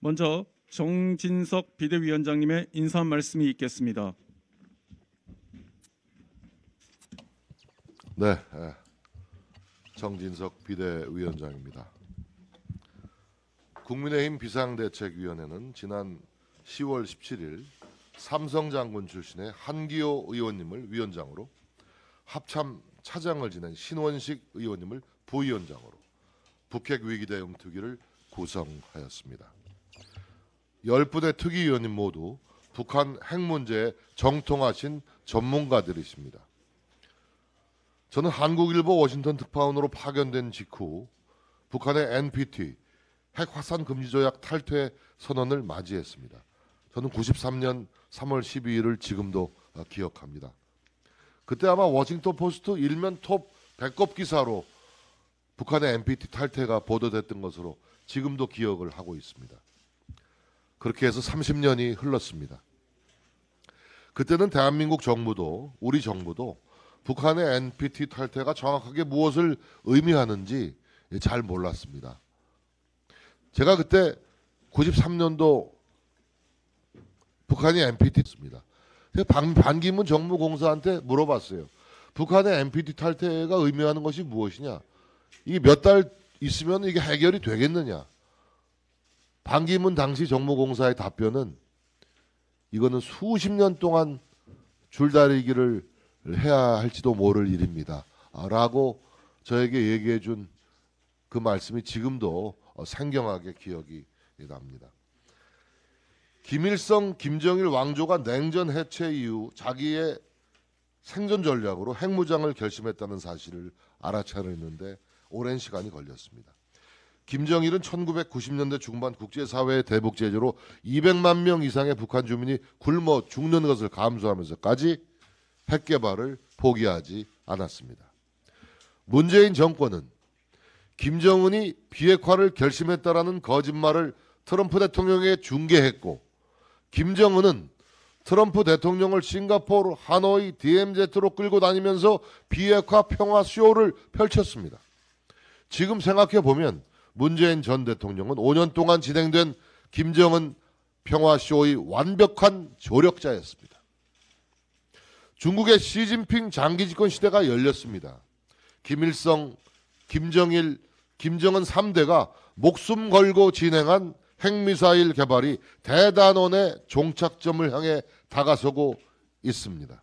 먼저 정진석 비대위원장님의 인사 말씀이 있겠습니다. 네, 정진석 비대위원장입니다. 국민의힘 비상대책위원회는 지난 10월 17일 삼성장군 출신의 한기호 의원님을 위원장으로, 합참 차장을 지낸 신원식 의원님을 부위원장으로 북핵위기대응특위를 구성하였습니다. 10분의 특위위원님 모두 북한 핵 문제에 정통하신 전문가들이십니다. 저는 한국일보 워싱턴 특파원으로 파견된 직후 북한의 NPT 핵 확산 금지 조약 탈퇴 선언을 맞이했습니다. 저는 93년 3월 12일을 지금도 기억합니다. 그때 아마 워싱턴 포스트 일면 톱 배꼽 기사로 북한의 NPT 탈퇴가 보도됐던 것으로 지금도 기억을 하고 있습니다. 그렇게 해서 30년이 흘렀습니다. 그때는 대한민국 정부도, 우리 정부도 북한의 NPT 탈퇴가 정확하게 무엇을 의미하는지 잘 몰랐습니다. 제가 그때 93년도 북한이 NPT였습니다. 반기문 정무공사한테 물어봤어요. 북한의 NPT 탈퇴가 의미하는 것이 무엇이냐? 이게 몇 달 있으면 이게 해결이 되겠느냐? 반기문 당시 정무공사의 답변은 이거는 수십 년 동안 줄다리기를 해야 할지도 모를 일입니다. 라고 저에게 얘기해 준 그 말씀이 지금도 생경하게 기억이 납니다. 김일성, 김정일 왕조가 냉전 해체 이후 자기의 생존 전략으로 핵무장을 결심했다는 사실을 알아차렸는데 오랜 시간이 걸렸습니다. 김정일은 1990년대 중반 국제사회의 대북 제재로 200만 명 이상의 북한 주민이 굶어 죽는 것을 감수하면서까지 핵 개발을 포기하지 않았습니다. 문재인 정권은 김정은이 비핵화를 결심했다라는 거짓말을 트럼프 대통령에게 중계했고, 김정은은 트럼프 대통령을 싱가포르, 하노이, DMZ로 끌고 다니면서 비핵화 평화 쇼를 펼쳤습니다. 지금 생각해 보면 문재인 전 대통령은 5년 동안 진행된 김정은 평화쇼의 완벽한 조력자였습니다. 중국의 시진핑 장기 집권 시대가 열렸습니다. 김일성, 김정일, 김정은 3대가 목숨 걸고 진행한 핵미사일 개발이 대단원의 종착점을 향해 다가서고 있습니다.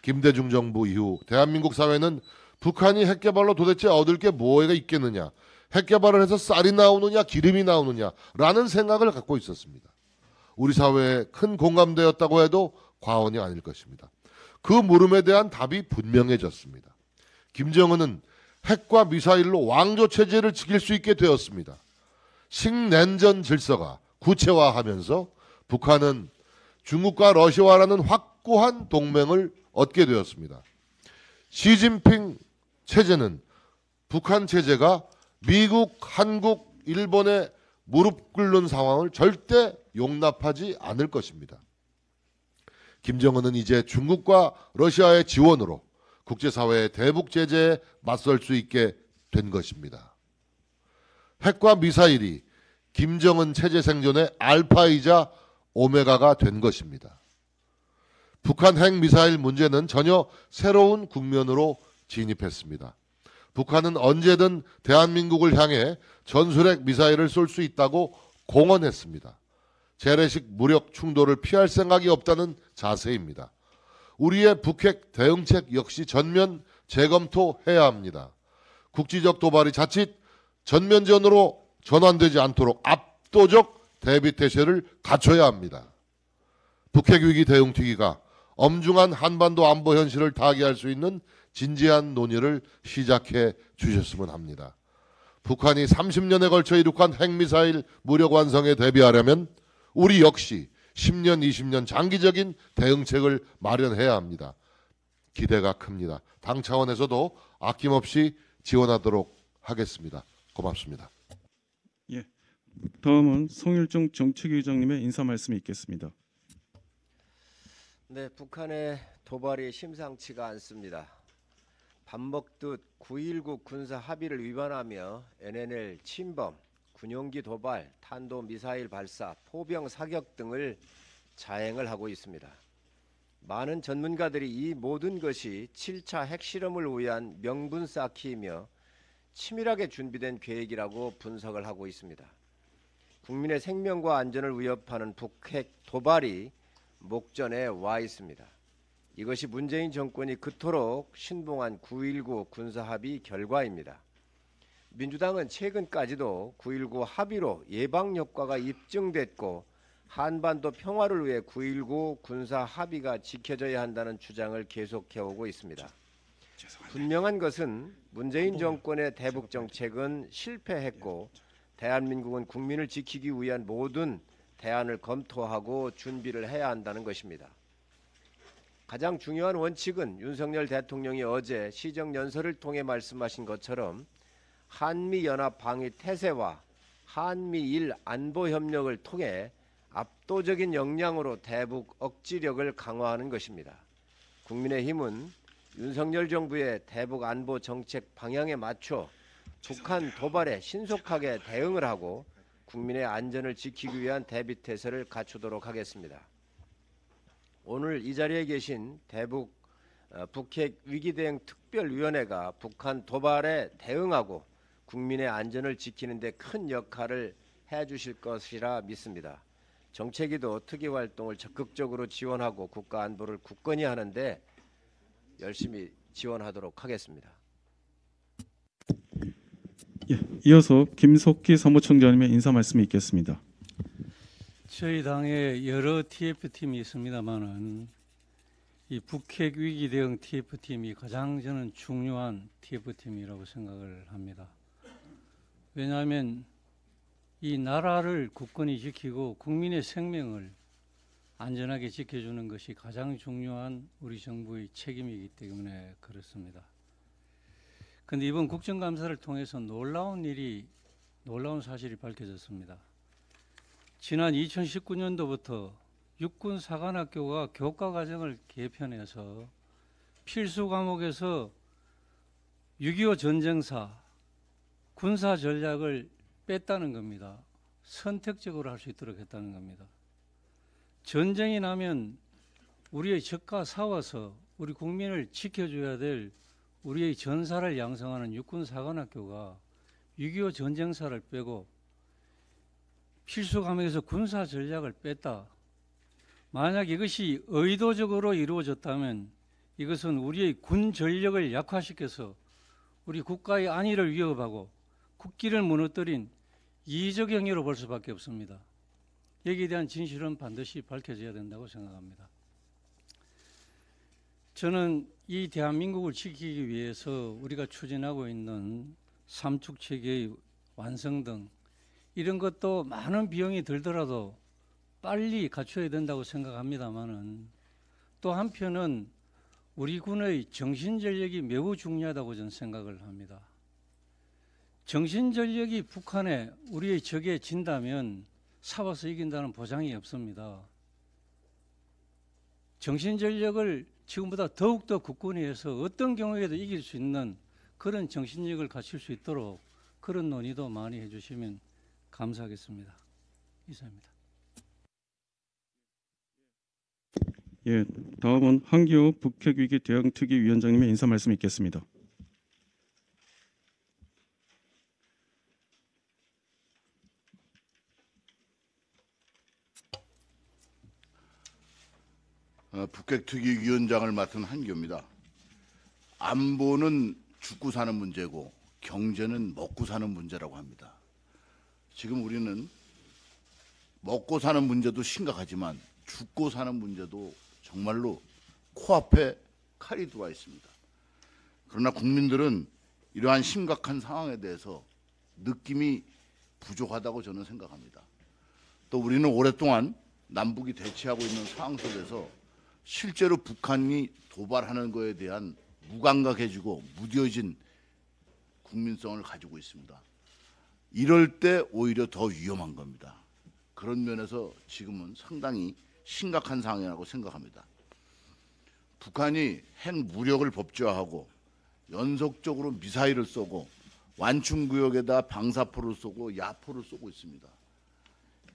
김대중 정부 이후 대한민국 사회는 북한이 핵 개발로 도대체 얻을 게 뭐가 있겠느냐, 핵 개발을 해서 쌀이 나오느냐 기름이 나오느냐라는 생각을 갖고 있었습니다. 우리 사회에 큰 공감되었다고 해도 과언이 아닐 것입니다. 그 물음에 대한 답이 분명해졌습니다. 김정은은 핵과 미사일로 왕조 체제를 지킬 수 있게 되었습니다. 식냉전 질서가 구체화하면서 북한은 중국과 러시아와라는 확고한 동맹을 얻게 되었습니다. 시진핑 체제는 북한 체제가 미국, 한국, 일본에 무릎 꿇는 상황을 절대 용납하지 않을 것입니다. 김정은은 이제 중국과 러시아의 지원으로 국제사회의 대북 제재에 맞설 수 있게 된 것입니다. 핵과 미사일이 김정은 체제 생존의 알파이자 오메가가 된 것입니다. 북한 핵 미사일 문제는 전혀 새로운 국면으로 진입했습니다. 북한은 언제든 대한민국을 향해 전술핵 미사일을 쏠 수 있다고 공언했습니다. 재래식 무력 충돌을 피할 생각이 없다는 자세입니다. 우리의 북핵 대응책 역시 전면 재검토해야 합니다. 국지적 도발이 자칫 전면전으로 전환되지 않도록 압도적 대비태세를 갖춰야 합니다. 북핵위기 대응특위가 엄중한 한반도 안보 현실을 타개할 수 있는 진지한 논의를 시작해 주셨으면 합니다. 북한이 30년에 걸쳐 이룩한 핵미사일 무력 완성에 대비하려면 우리 역시 10년, 20년 장기적인 대응책을 마련해야 합니다. 기대가 큽니다. 당 차원에서도 아낌없이 지원하도록 하겠습니다. 고맙습니다. 예, 다음은 송일종 정책위의장님의 인사 말씀이 있겠습니다. 네, 북한의 도발이 심상치가 않습니다. 밥 먹듯 9.19 군사 합의를 위반하며 NNL 침범, 군용기 도발, 탄도미사일 발사, 포병 사격 등을 자행을 하고 있습니다. 많은 전문가들이 이 모든 것이 7차 핵실험을 위한 명분 쌓기이며 치밀하게 준비된 계획이라고 분석을 하고 있습니다. 국민의 생명과 안전을 위협하는 북핵 도발이 목전에 와 있습니다. 이것이 문재인 정권이 그토록 신봉한 9.19 군사합의 결과입니다. 민주당은 최근까지도 9.19 합의로 예방 효과가 입증됐고 한반도 평화를 위해 9.19 군사 합의가 지켜져야 한다는 주장을 계속해오고 있습니다. 분명한 것은 문재인 정권의 대북 정책은 실패했고 대한민국은 국민을 지키기 위한 모든 대안을 검토하고 준비를 해야 한다는 것입니다. 가장 중요한 원칙은 윤석열 대통령이 어제 시정연설을 통해 말씀하신 것처럼 한미연합 방위 태세와 한미일 안보협력을 통해 압도적인 역량으로 대북 억지력을 강화하는 것입니다. 국민의힘은 윤석열 정부의 대북 안보 정책 방향에 맞춰 북한 도발에 신속하게 대응을 하고 국민의 안전을 지키기 위한 대비태세를 갖추도록 하겠습니다. 오늘 이 자리에 계신 북핵 위기대응 특별위원회가 북한 도발에 대응하고 국민의 안전을 지키는 데 큰 역할을 해주실 것이라 믿습니다. 정책위도 특위활동을 적극적으로 지원하고 국가 안보를 굳건히 하는데 열심히 지원하도록 하겠습니다. 예, 이어서 김석기 사무총장님의 인사 말씀이 있겠습니다. 저희 당에 여러 TF팀이 있습니다만은 이 북핵 위기 대응 TF팀이 가장 저는 중요한 TF팀이라고 생각을 합니다. 왜냐하면 이 나라를 굳건히 지키고 국민의 생명을 안전하게 지켜주는 것이 가장 중요한 우리 정부의 책임이기 때문에 그렇습니다. 그런데 이번 국정감사를 통해서 놀라운 사실이 밝혀졌습니다. 지난 2019년도부터 육군 사관학교가 교과과정을 개편해서 필수 과목에서 6.25 전쟁사, 군사 전략을 뺐다는 겁니다. 선택적으로 할 수 있도록 했다는 겁니다. 전쟁이 나면 우리의 적과 싸워서 우리 국민을 지켜줘야 될 우리의 전사를 양성하는 육군 사관학교가 6.25 전쟁사를 빼고 필수 과목에서 군사 전략을 뺐다. 만약 이것이 의도적으로 이루어졌다면 이것은 우리의 군 전력을 약화시켜서 우리 국가의 안위를 위협하고 국기를 무너뜨린 이적 행위로 볼 수밖에 없습니다. 여기에 대한 진실은 반드시 밝혀져야 된다고 생각합니다. 저는 이 대한민국을 지키기 위해서 우리가 추진하고 있는 삼축체계의 완성 등 이런 것도 많은 비용이 들더라도 빨리 갖춰야 된다고 생각합니다만은 또 한편은 우리 군의 정신전력이 매우 중요하다고 저는 생각을 합니다. 정신전력이 북한에 우리의 적에 진다면 싸워서 이긴다는 보장이 없습니다. 정신전력을 지금보다 더욱더 굳건히 해서 어떤 경우에도 이길 수 있는 그런 정신력을 갖출 수 있도록 그런 논의도 많이 해주시면 감사하겠습니다. 이상입니다. 예, 다음은 한기호 북핵위기 대응특위위원장님의 인사 말씀 있겠습니다. 북핵특위위원장을 맡은 한기호입니다. 안보는 죽고 사는 문제고 경제는 먹고 사는 문제라고 합니다. 지금 우리는 먹고 사는 문제도 심각하지만 죽고 사는 문제도 정말로 코앞에 칼이 들어와 있습니다. 그러나 국민들은 이러한 심각한 상황에 대해서 느낌이 부족하다고 저는 생각합니다. 또 우리는 오랫동안 남북이 대치하고 있는 상황 속에서 실제로 북한이 도발하는 것에 대한 무감각해지고 무뎌진 국민성을 가지고 있습니다. 이럴 때 오히려 더 위험한 겁니다. 그런 면에서 지금은 상당히 심각한 상황이라고 생각합니다. 북한이 핵 무력을 법제화하고 연속적으로 미사일을 쏘고 완충구역에다 방사포를 쏘고 야포를 쏘고 있습니다.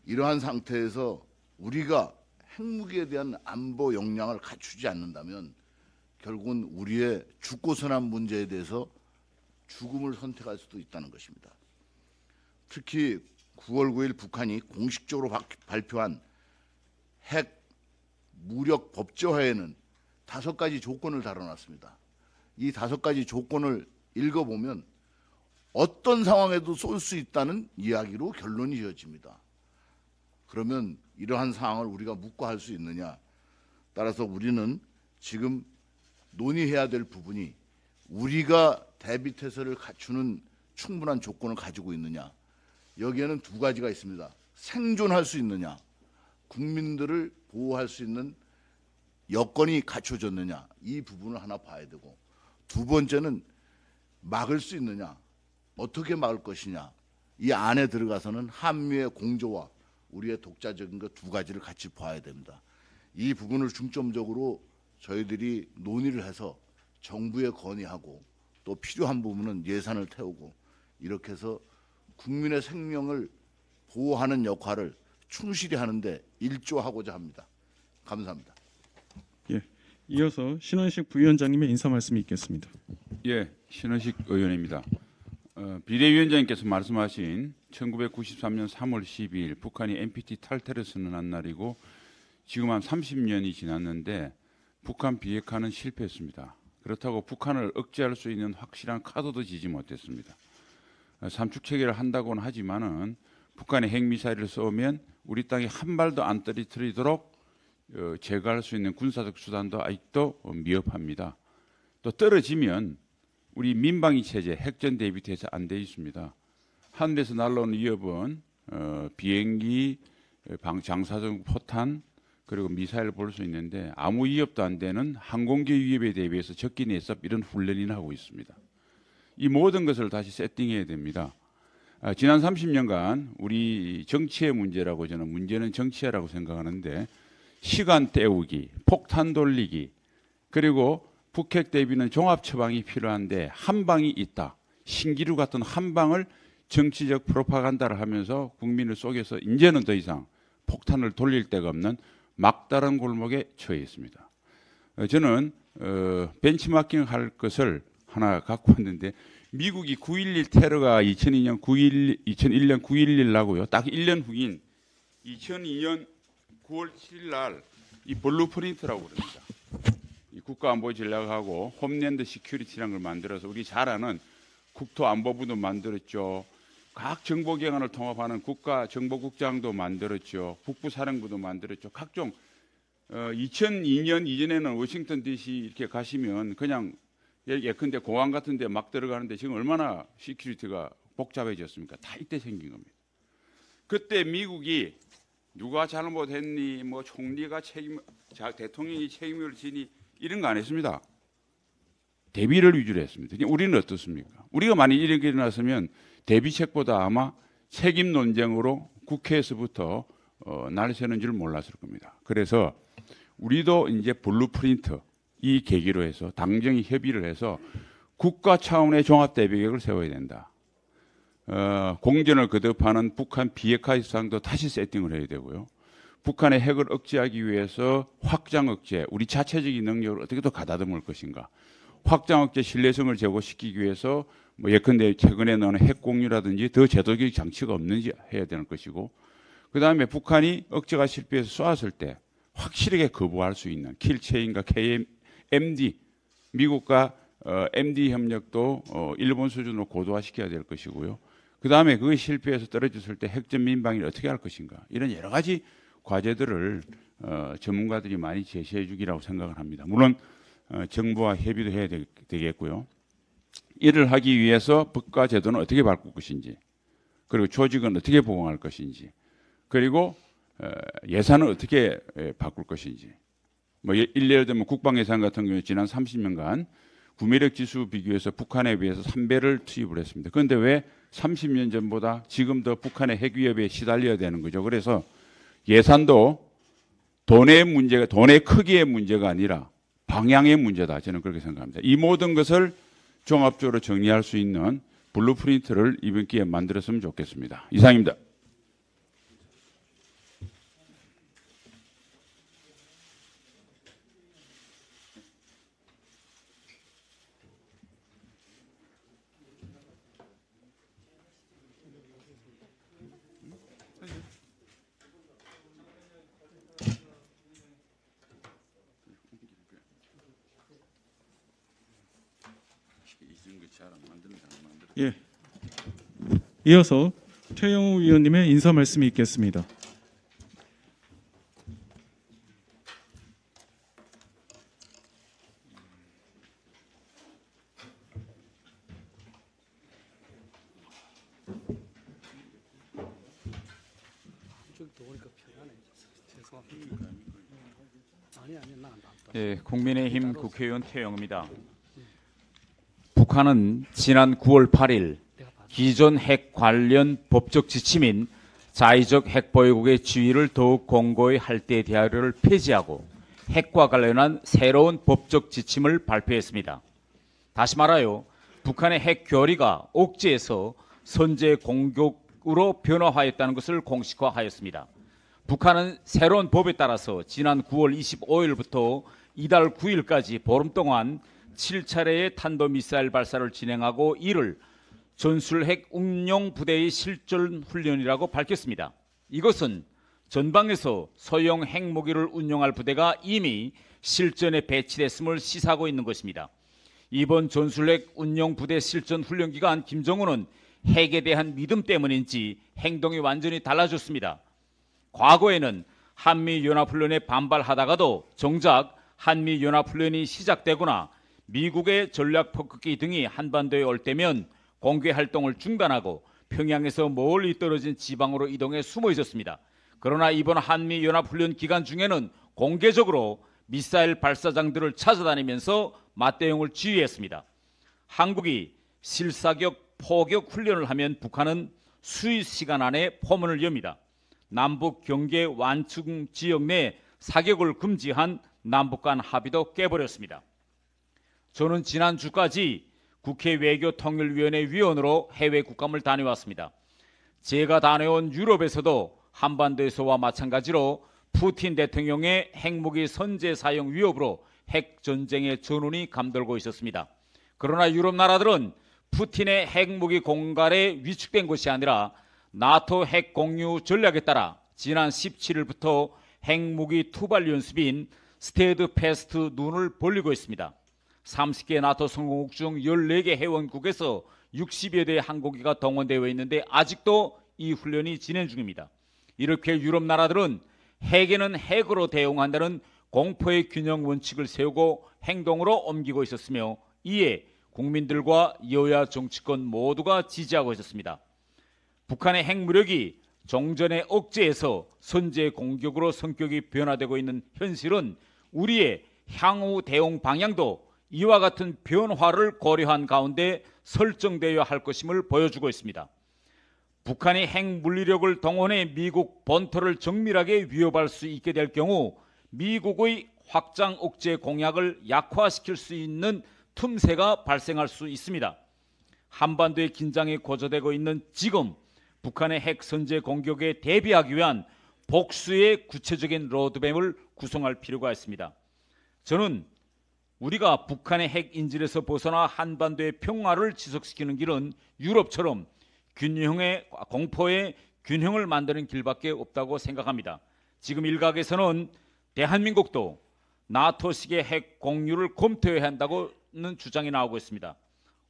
이러한 상태에서 우리가 핵무기에 대한 안보 역량을 갖추지 않는다면 결국은 우리의 죽고 선한 문제에 대해서 죽음을 선택할 수도 있다는 것입니다. 특히 9월 9일 북한이 공식적으로 발표한 핵 무력 법제화에는 5가지 조건을 달아놨습니다. 이 5가지 조건을 읽어보면 어떤 상황에도 쏠 수 있다는 이야기로 결론이 이어집니다. 그러면 이러한 상황을 우리가 묵과할 수 있느냐? 따라서 우리는 지금 논의해야 될 부분이 우리가 대비태세를 갖추는 충분한 조건을 가지고 있느냐? 여기에는 2가지가 있습니다. 생존할 수 있느냐? 국민들을 보호할 수 있는 여건이 갖춰졌느냐? 이 부분을 하나 봐야 되고, 2번째는 막을 수 있느냐? 어떻게 막을 것이냐? 이 안에 들어가서는 한미의 공조와 우리의 독자적인 것 2가지를 같이 봐야 됩니다. 이 부분을 중점적으로 저희들이 논의를 해서 정부에 건의하고 또 필요한 부분은 예산을 태우고 이렇게 해서 국민의 생명을 보호하는 역할을 충실히 하는데 일조하고자 합니다. 감사합니다. 예. 이어서 신원식 부위원장님의 인사 말씀이 있겠습니다. 예, 신원식 의원입니다. 비대위원장님께서 말씀하신 1993년 3월 12일 북한이 NPT 탈퇴를 선언한 날이고 지금 한 30년이 지났는데 북한 비핵화는 실패했습니다. 그렇다고 북한을 억제할 수 있는 확실한 카드도 지지 못했습니다. 삼축체계를 한다고는 하지만은 북한의 핵미사일을 쏘면 우리 땅에 한 발도 안 떨어뜨리도록 제거할 수 있는 군사적 수단도 아직도 미흡합니다. 또 떨어지면 우리 민방위 체제 핵전 대비태세 안 돼 있습니다. 하늘에서 날라오는 위협은 비행기, 장사정 포탄 그리고 미사일 볼 수 있는데 아무 위협도 안 되는 항공기 위협에 대비해서 적기 내섭 이런 훈련이나 하고 있습니다. 이 모든 것을 다시 세팅해야 됩니다. 지난 30년간 우리 정치의 문제라고 저는 문제는 정치야라고 생각하는데 시간 때우기, 폭탄 돌리기 그리고 북핵 대비는 종합 처방이 필요한데 한 방이 있다. 신기루 같은 한 방을 정치적 프로파간다를 하면서 국민을 속여서 이제는 더 이상 폭탄을 돌릴 데가 없는 막다른 골목에 처해 있습니다. 저는 벤치마킹 할 것을 하나 갖고 왔는데 미국이 9.11 테러가 2001년 9.11 나고요. 딱 1년 후인 2002년 9월 7일 날 이 블루프린트라고 그럽니다. 이 국가안보 전략하고 홈랜드 시큐리티라는 걸 만들어서 우리 잘 아는 국토안보부도 만들었죠. 각 정보기관을 통합하는 국가정보국장도 만들었죠. 북부사령부도 만들었죠. 각종 2002년 이전에는 워싱턴 DC 이렇게 가시면 그냥 예컨대 공항 같은 데 막 들어가는데 지금 얼마나 시큐리티가 복잡해졌습니까? 다 이때 생긴 겁니다. 그때 미국이 누가 잘못했니, 뭐 총리가 대통령이 책임을 지니 이런 거 안 했습니다. 대비를 위주로 했습니다. 우리는 어떻습니까? 우리가 만약 이런 게 일어났으면 대비책보다 아마 책임 논쟁으로 국회에서부터 날 새는 줄 몰랐을 겁니다. 그래서 우리도 이제 블루프린트 이 계기로 해서 당정이 협의를 해서 국가 차원의 종합대비계획을 세워야 된다. 공전을 거듭하는 북한 비핵화 협상도 다시 세팅을 해야 되고요. 북한의 핵을 억제하기 위해서 확장 억제, 우리 자체적인 능력을 어떻게 더 가다듬을 것인가. 확장 억제 신뢰성을 제고시키기 위해서 뭐 예컨대 최근에 나오는 핵 공유라든지 더 제도적 장치가 없는지 해야 되는 것이고, 그 다음에 북한이 억제가 실패해서 쏘았을 때 확실하게 거부할 수 있는 킬체인과 KMD, 미국과 MD 협력도 일본 수준으로 고도화시켜야 될 것이고요. 그 다음에 그것이 실패해서 떨어졌을 때 핵전 민방위를 어떻게 할 것인가. 이런 여러 가지 과제들을 전문가들이 많이 제시해 주기라고 생각을 합니다. 물론 정부와 협의도 해야 되겠고요. 이를 하기 위해서 법과 제도는 어떻게 바꿀 것인지, 그리고 조직은 어떻게 보강할 것인지, 그리고 예산은 어떻게 바꿀 것인지. 뭐 예를 들면 국방 예산 같은 경우에 지난 30년간 구매력 지수 비교해서 북한에 비해서 3배를 투입을 했습니다. 그런데 왜 30년 전보다 지금 더 북한의 핵 위협에 시달려야 되는 거죠. 그래서 예산도 돈의 문제가, 돈의 크기의 문제가 아니라 방향의 문제다. 저는 그렇게 생각합니다. 이 모든 것을 종합적으로 정리할 수 있는 블루프린트를 이번 기회에 만들었으면 좋겠습니다. 이상입니다. 예. 이어서 최영우 위원님의 인사 말씀이 있겠습니다. 예, 국민의힘 국회의원 태영입니다. 북한은 지난 9월 8일 기존 핵 관련 법적 지침인 자의적 핵보유국의 지위를 더욱 공고히 할 때에 대하여를 폐지하고 핵과 관련한 새로운 법적 지침을 발표했습니다. 다시 말하여 북한의 핵 결의가 옥지에서 선제 공격으로 변화하였다는 것을 공식화하였습니다. 북한은 새로운 법에 따라서 지난 9월 25일부터 이달 9일까지 보름 동안 7차례의 탄도미사일 발사를 진행하고 이를 전술핵 운용 부대의 실전 훈련이라고 밝혔습니다. 이것은 전방에서 소형 핵무기를 운용할 부대가 이미 실전에 배치됐음을 시사하고 있는 것입니다. 이번 전술핵 운용 부대 실전 훈련 기간 김정은은 핵에 대한 믿음 때문인지 행동이 완전히 달라졌습니다. 과거에는 한미연합훈련에 반발하다가도 정작 한미연합훈련이 시작되거나 미국의 전략폭격기 등이 한반도에 올 때면 공개활동을 중단하고 평양에서 멀리 떨어진 지방으로 이동해 숨어 있었습니다. 그러나 이번 한미연합훈련 기간 중에는 공개적으로 미사일 발사장들을 찾아다니면서 맞대응을 지휘했습니다. 한국이 실사격 포격 훈련을 하면 북한은 수의 시간 안에 포문을 엽니다. 남북 경계 완충 지역 내 사격을 금지한 남북 간 합의도 깨버렸습니다. 저는 지난주까지 국회 외교통일위원회 위원으로 해외 국감을 다녀왔습니다. 제가 다녀온 유럽에서도 한반도에서와 마찬가지로 푸틴 대통령의 핵무기 선제 사용 위협으로 핵전쟁의 전운이 감돌고 있었습니다. 그러나 유럽 나라들은 푸틴의 핵무기 공갈에 위축된 것이 아니라 나토 핵 공유 전략에 따라 지난 17일부터 핵무기 투발 연습인 스테드 패스트 눈을 벌리고 있습니다. 30개 나토 성공국 중 14개 회원국에서 60여 대의 항공기가 동원되어 있는데 아직도 이 훈련이 진행 중입니다. 이렇게 유럽 나라들은 핵에는 핵으로 대응한다는 공포의 균형 원칙을 세우고 행동으로 옮기고 있었으며 이에 국민들과 여야 정치권 모두가 지지하고 있었습니다. 북한의 핵무력이 종전의 억제에서 선제 공격으로 성격이 변화되고 있는 현실은 우리의 향후 대응 방향도 이와 같은 변화를 고려한 가운데 설정되어야 할 것임을 보여주고 있습니다. 북한이 핵물리력을 동원해 미국 본토를 정밀하게 위협할 수 있게 될 경우 미국의 확장 억제 공약을 약화시킬 수 있는 틈새가 발생할 수 있습니다. 한반도의 긴장이 고조되고 있는 지금 북한의 핵 선제 공격에 대비하기 위한 복수의 구체적인 로드맵을 구성할 필요가 있습니다. 저는 우리가 북한의 핵 인질에서 벗어나 한반도의 평화를 지속시키는 길은 유럽처럼 균형의 공포의 균형을 만드는 길밖에 없다고 생각합니다. 지금 일각에서는 대한민국도 나토식의 핵 공유를 검토해야 한다고는 주장이 나오고 있습니다.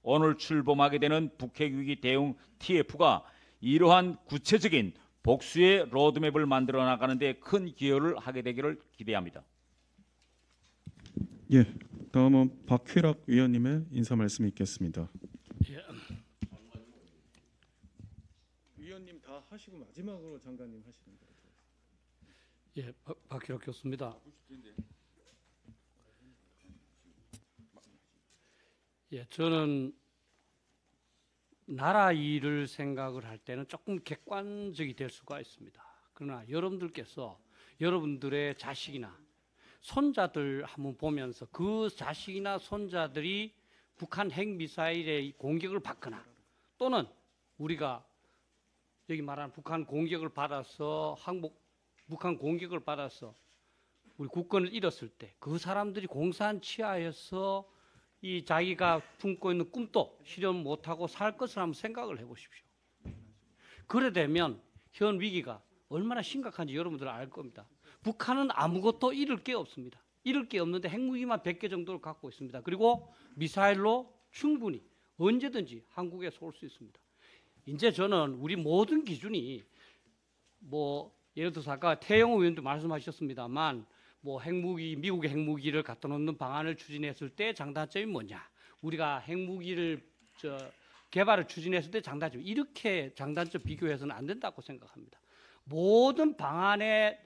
오늘 출범하게 되는 북핵 위기 대응 TF가 이러한 구체적인 복수의 로드맵을 만들어 나가는 데 큰 기여를 하게 되기를 기대합니다. 예. 다음은 박휘락 위원님의 인사 말씀이 있겠습니다. 예. 위원님 다 하시고 마지막으로 장관님 하시는 거죠. 예, 박희락 교수입니다. 예, 저는 나라 일을 생각을 할 때는 조금 객관적이 될 수가 있습니다. 그러나 여러분들께서 여러분들의 자식이나 손자들 한번 보면서 그 자식이나 손자들이 북한 핵미사일의 공격을 받거나 또는 우리가 여기 말하는 북한 공격을 받아서 북한 공격을 받아서 우리 국권을 잃었을 때 그 사람들이 공산 치하에서 이 자기가 품고 있는 꿈도 실현 못하고 살 것을 한번 생각을 해보십시오. 그래 되면 현 위기가 얼마나 심각한지 여러분들 알 겁니다. 북한은 아무것도 잃을 게 없습니다. 잃을 게 없는데 핵무기만 100개 정도를 갖고 있습니다. 그리고 미사일로 충분히 언제든지 한국에 쏠 수 있습니다. 이제 저는 우리 모든 기준이 뭐 예를 들어서 아까 태영호 의원도 말씀하셨습니다만 뭐 핵무기, 미국의 핵무기를 갖다 놓는 방안을 추진했을 때 장단점이 뭐냐? 우리가 핵무기를 개발을 추진했을 때 장단점, 이렇게 장단점 비교해서는 안 된다고 생각합니다. 모든 방안의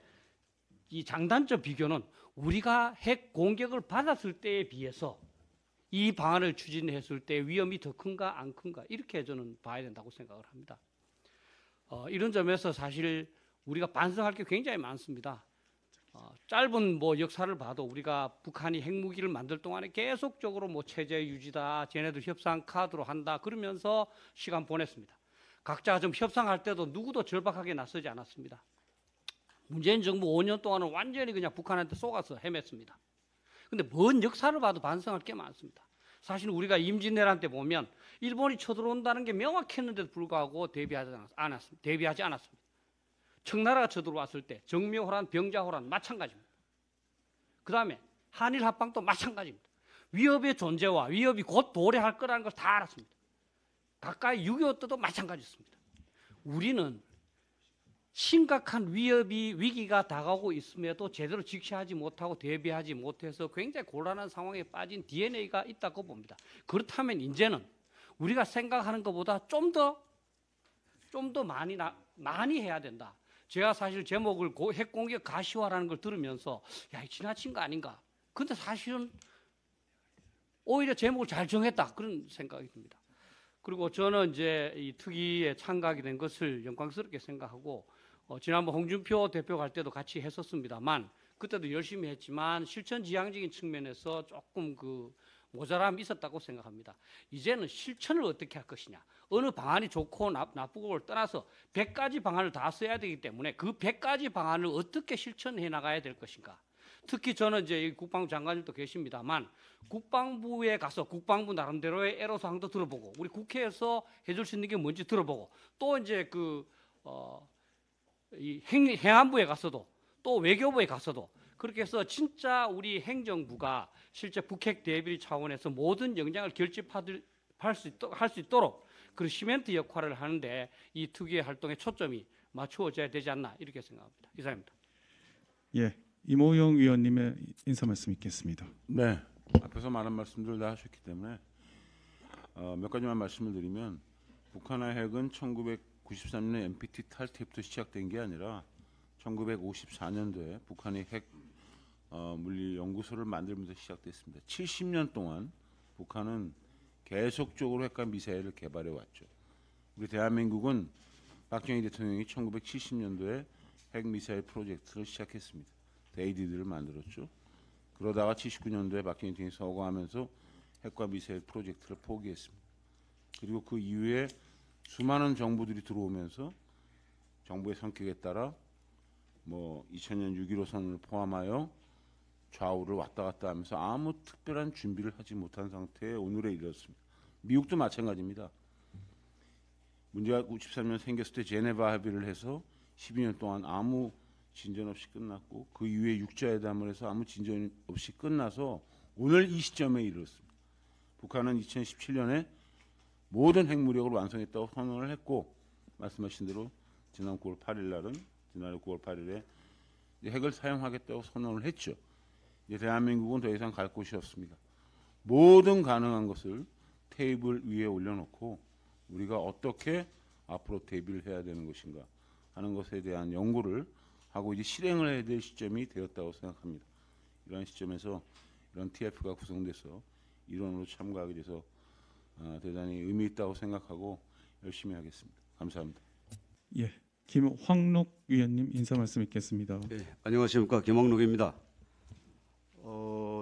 이 장단점 비교는 우리가 핵 공격을 받았을 때에 비해서 이 방안을 추진했을 때 위험이 더 큰가 안 큰가 이렇게 저는 봐야 된다고 생각을 합니다. 이런 점에서 사실 우리가 반성할 게 굉장히 많습니다. 짧은 뭐 역사를 봐도 우리가 북한이 핵무기를 만들 동안에 계속적으로 뭐 체제 유지다, 쟤네들 협상 카드로 한다 그러면서 시간 보냈습니다. 각자 좀 협상할 때도 누구도 절박하게 나서지 않았습니다. 문재인 정부 5년 동안은 완전히 그냥 북한한테 속아서 헤맸습니다. 근데 먼 역사를 봐도 반성할 게 많습니다. 사실 우리가 임진왜란 때 보면 일본이 쳐들어온다는 게 명확했는데도 불구하고 대비하지 않았습니다. 청나라가 쳐들어왔을 때 정묘호란, 병자호란 마찬가지입니다. 그 다음에 한일 합방도 마찬가지입니다. 위협의 존재와 위협이 곧 도래할 거라는 걸 다 알았습니다. 가까이 6.25 때도 마찬가지였습니다. 우리는 심각한 위기가 다가오고 있음에도 제대로 직시하지 못하고 대비하지 못해서 굉장히 곤란한 상황에 빠진 DNA가 있다고 봅니다. 그렇다면 이제는 우리가 생각하는 것보다 좀 더 많이 해야 된다. 제가 사실 제목을 핵공격 가시화라는 걸 들으면서 야, 지나친 거 아닌가. 근데 사실은 오히려 제목을 잘 정했다. 그런 생각이 듭니다. 그리고 저는 이제 이 특위에 참가하게 된 것을 영광스럽게 생각하고 지난번 홍준표 대표 갈 때도 같이 했었습니다만 그때도 열심히 했지만 실천지향적인 측면에서 조금 그 모자람이 있었다고 생각합니다. 이제는 실천을 어떻게 할 것이냐. 어느 방안이 좋고 나쁘고를 떠나서 100가지 방안을 다 써야 되기 때문에 그 100가지 방안을 어떻게 실천해 나가야 될 것인가. 특히 저는 이제 국방부 장관님도 계십니다만 국방부에 가서 국방부 나름대로의 애로사항도 들어보고 우리 국회에서 해줄 수 있는 게 뭔지 들어보고 또 이제 이 행안부에 가서도 또 외교부에 가서도 그렇게 해서 진짜 우리 행정부가 실제 북핵 대비 차원에서 모든 역량을 결집할 수 있도록 그 시멘트 역할을 하는데 이 특위의 활동에 초점이 맞추어져야 되지 않나 이렇게 생각합니다. 이상입니다. 예, 이모영 위원님의 인사 말씀 있겠습니다. 네, 앞에서 많은 말씀들 다 하셨기 때문에 몇 가지만 말씀을 드리면 북한의 핵은 1993년 NPT 탈퇴부터 시작된 게 아니라 1954년도에 북한이 핵 물리 연구소를 만들면서 시작됐습니다. 70년 동안 북한은 계속적으로 핵과 미사일을 개발해 왔죠. 우리 대한민국은 박정희 대통령이 1970년도에 핵 미사일 프로젝트를 시작했습니다. 데이디드를 만들었죠. 그러다가 79년도에 박정희 대통령이 서거하면서 핵과 미사일 프로젝트를 포기했습니다. 그리고 그 이후에 수많은 정부들이 들어오면서 정부의 성격에 따라 뭐 2000년 6.15 선언을 포함하여 좌우를 왔다 갔다 하면서 아무 특별한 준비를 하지 못한 상태에 오늘에 이르렀습니다. 미국도 마찬가지입니다. 문제가 93년 생겼을 때 제네바 합의를 해서 12년 동안 아무 진전 없이 끝났고 그 이후에 육자회담을 해서 아무 진전 없이 끝나서 오늘 이 시점에 이르렀습니다. 북한은 2017년에 모든 핵무력을 완성했다고 선언을 했고 말씀하신 대로 지난 9월 8일 날은 지난해 9월 8일에 핵을 사용하겠다고 선언을 했죠. 이제 대한민국은 더 이상 갈 곳이 없습니다. 모든 가능한 것을 테이블 위에 올려놓고 우리가 어떻게 앞으로 대비를 해야 되는 것인가 하는 것에 대한 연구를 하고 이제 실행을 해야 될 시점이 되었다고 생각합니다. 이런 시점에서 이런 TF가 구성돼서 일원으로 참가하게 돼서 대단히 의미 있다고 생각하고 열심히 하겠습니다. 감사합니다. 예, 김황록 위원님 인사 말씀 있겠습니다. 네, 안녕하십니까, 김황록입니다.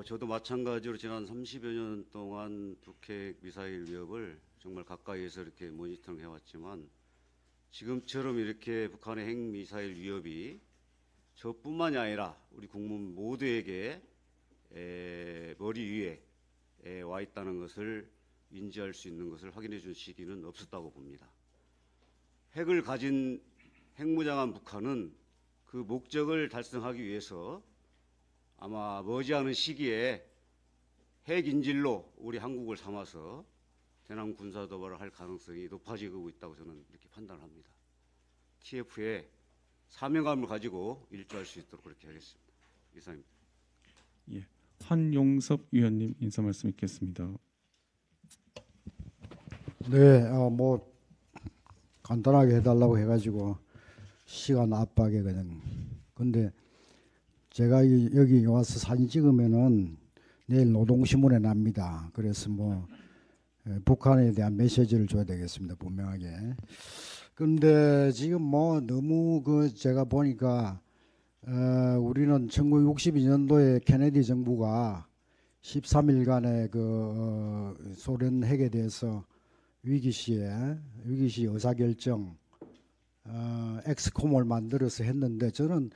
저도 마찬가지로 지난 30여 년 동안 북핵 미사일 위협을 정말 가까이에서 이렇게 모니터링 해왔지만 지금처럼 이렇게 북한의 핵미사일 위협이 저뿐만이 아니라 우리 국민 모두에게 머리 위에 와 있다는 것을 인지할 수 있는 것을 확인해 준 시기는 없었다고 봅니다. 핵을 가진 핵무장한 북한은 그 목적을 달성하기 위해서 아마 머지않은 시기에 핵인질로 우리 한국을 삼아서 대남 군사 도발을 할 가능성이 높아지고 있다고 저는 이렇게 판단합니다. TF에 사명감을 가지고 일조할 수 있도록 그렇게 하겠습니다. 이상입니다. 예, 한용섭 위원님 인사 말씀 있겠습니다. 네, 뭐 간단하게 해달라고 해가지고 시간 압박에 그냥. 근데 제가 여기 와서 사진 찍으면은 내일 노동신문에 납니다. 그래서 뭐 북한에 대한 메시지를 줘야 되겠습니다. 분명하게. 근데 지금 뭐 너무 제가 보니까 우리는 1962년도에 케네디 정부가 13일간의 소련 핵에 대해서 위기시 의사결정 엑스콤을 만들어서 했는데, 저는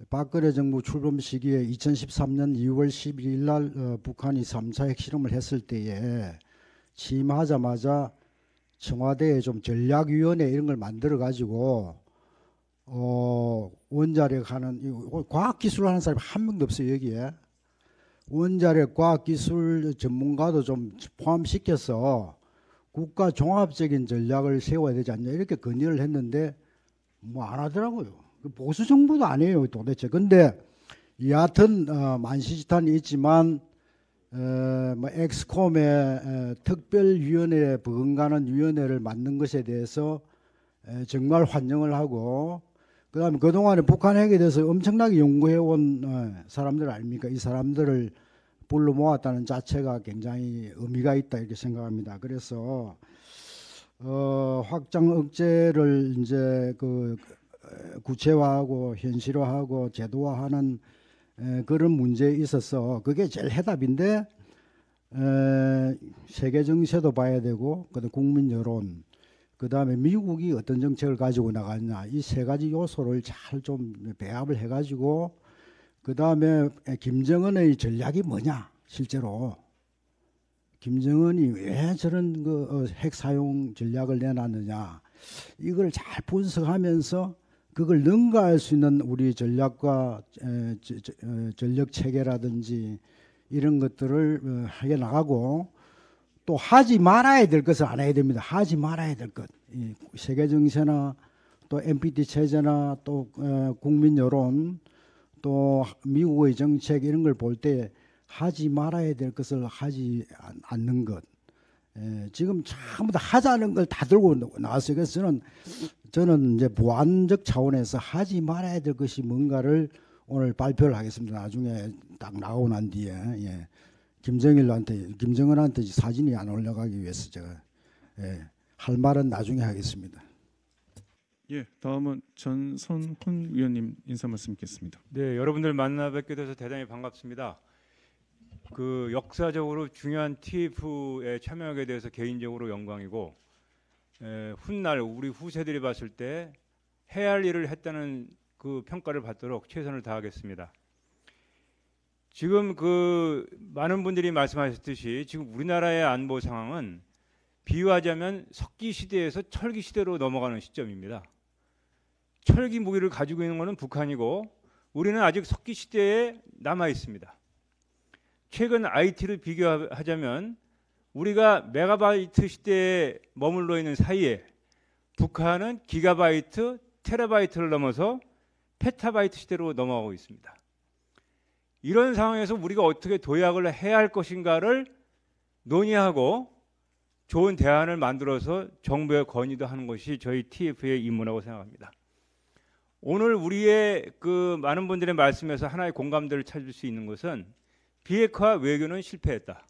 박근혜 정부 출범 시기에 2013년 2월 11일 날 북한이 3차 핵실험을 했을 때에 취임하자마자 청와대에 좀 전략위원회 이런 걸 만들어 가지고 원자력 하는 과학기술 하는 사람이 한 명도 없어요. 여기에 원자력 과학기술 전문가도 좀 포함시켜서 국가 종합적인 전략을 세워야 되지 않냐 이렇게 건의를 했는데 뭐 안 하더라고요. 보수 정부도 아니에요 도대체. 근데 여하튼 만시지탄이 있지만 뭐 엑스콤의 특별위원회에 버금가는 위원회를 만든 것에 대해서 정말 환영을 하고, 그다음에 그동안에 북한 핵에 대해서 엄청나게 연구해온 사람들 아닙니까? 이 사람들을 불러 모았다는 자체가 굉장히 의미가 있다 이렇게 생각합니다. 그래서 확장 억제를 이제 구체화하고 현실화하고 제도화하는 그런 문제에 있어서 그게 제일 해답인데, 세계 정세도 봐야 되고 그다음 국민 여론, 그다음에 미국이 어떤 정책을 가지고 나갔냐, 이 세 가지 요소를 잘 좀 배합을 해가지고 그다음에 김정은의 전략이 뭐냐, 실제로 김정은이 왜 저런 핵 사용 전략을 내놨느냐, 이걸 잘 분석하면서 그걸 능가할 수 있는 우리 전략과 전력 체계라든지 이런 것들을 하게 나가고, 또 하지 말아야 될 것을 안 해야 됩니다. 하지 말아야 될 것, 세계 정세나 또 NPT 체제나 또 국민 여론 또 미국의 정책 이런 걸 볼 때 하지 말아야 될 것을 하지 않는 것. 지금 전부 다 하자는 걸 다 들고 나왔어요. 그래서 저는 이제 보완적 차원에서 하지 말아야 될 것이 뭔가를 오늘 발표를 하겠습니다. 나중에 딱 나오고 난 뒤에. 예. 김정은한테 사진이 안 올라가기 위해서 제가 할 말은 나중에 하겠습니다. 예, 다음은 전선훈 위원님 인사 말씀 있겠습니다. 네, 여러분들 만나 뵙게 돼서 대단히 반갑습니다. 역사적으로 중요한 TF에 참여하게 돼서 개인적으로 영광이고, 훗날 우리 후세들이 봤을 때 해야 할 일을 했다는 그 평가를 받도록 최선을 다하겠습니다. 지금 많은 분들이 말씀하셨듯이 지금 우리나라의 안보 상황은 비유하자면 석기 시대에서 철기 시대로 넘어가는 시점입니다. 철기 무기를 가지고 있는 것은 북한이고 우리는 아직 석기 시대에 남아 있습니다. 최근 IT를 비교하자면 우리가 메가바이트 시대에 머물러 있는 사이에 북한은 기가바이트, 테라바이트를 넘어서 페타바이트 시대로 넘어가고 있습니다. 이런 상황에서 우리가 어떻게 도약을 해야 할 것인가를 논의하고 좋은 대안을 만들어서 정부에 건의도 하는 것이 저희 TF의 임무라고 생각합니다. 오늘 우리의 많은 분들의 말씀에서 하나의 공감대를 찾을 수 있는 것은 비핵화 외교는 실패했다.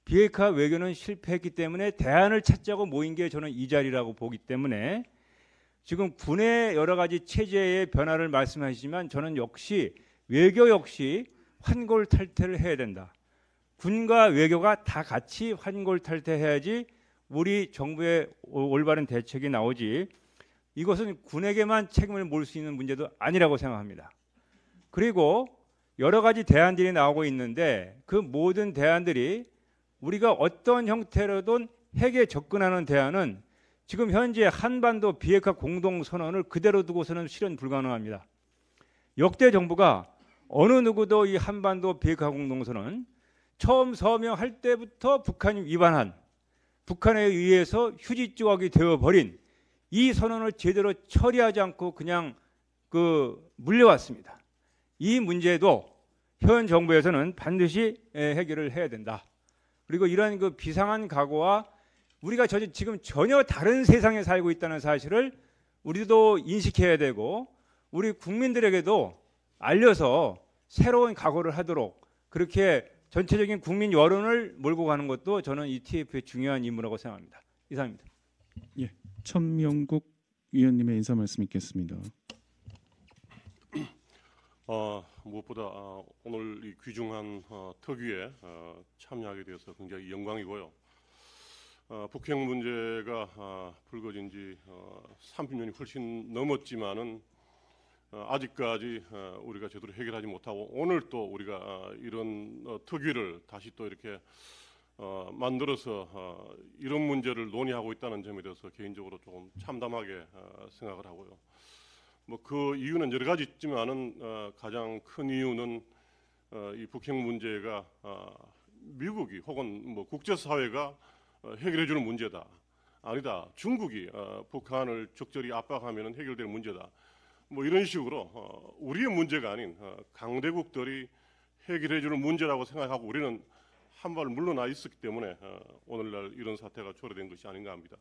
비핵화 외교는 실패했기 때문에 대안을 찾자고 모인 게 저는 이 자리라고 보기 때문에 지금 군의 여러 가지 체제의 변화를 말씀하시지만 저는 역시 외교 역시 환골탈태를 해야 된다. 군과 외교가 다 같이 환골탈태해야지 우리 정부의 올바른 대책이 나오지, 이것은 군에게만 책임을 물을 수 있는 문제도 아니라고 생각합니다. 그리고 여러 가지 대안들이 나오고 있는데 그 모든 대안들이 우리가 어떤 형태로든 핵에 접근하는 대안은 지금 현재 한반도 비핵화 공동선언을 그대로 두고서는 실현 불가능합니다. 역대 정부가 어느 누구도 이 한반도 비핵화 공동선언 처음 서명할 때부터 북한이 위반한, 북한에 의해서 휴지 조각이 되어버린 이 선언을 제대로 처리하지 않고 그냥 물려왔습니다. 이 문제도 현 정부에서는 반드시 해결을 해야 된다. 그리고 이런 비상한 각오와 우리가 지금 전혀 다른 세상에 살고 있다는 사실을 우리도 인식해야 되고 우리 국민들에게도 알려서 새로운 각오를 하도록 그렇게 전체적인 국민 여론을 몰고 가는 것도 저는 이 TF의 중요한 임무라고 생각합니다. 이상입니다. 예, 천명국 위원님의 인사 말씀 있겠습니다. 무엇보다 오늘 이 귀중한 특위에 참여하게 되어서 굉장히 영광이고요. 북핵 문제가 불거진 지 30년이 훨씬 넘었지만은 아직까지 우리가 제대로 해결하지 못하고 오늘 또 우리가 이런 특위를 다시 또 이렇게 만들어서 이런 문제를 논의하고 있다는 점에 대해서 개인적으로 조금 참담하게 생각을 하고요. 뭐 그 이유는 여러 가지 있지만은 가장 큰 이유는 이 북핵 문제가 미국이 혹은 뭐 국제사회가 해결해주는 문제다. 아니다. 중국이 북한을 적절히 압박하면 해결될 문제다. 뭐 이런 식으로 우리의 문제가 아닌 강대국들이 해결해주는 문제라고 생각하고 우리는 한 발 물러나 있었기 때문에 오늘날 이런 사태가 초래된 것이 아닌가 합니다.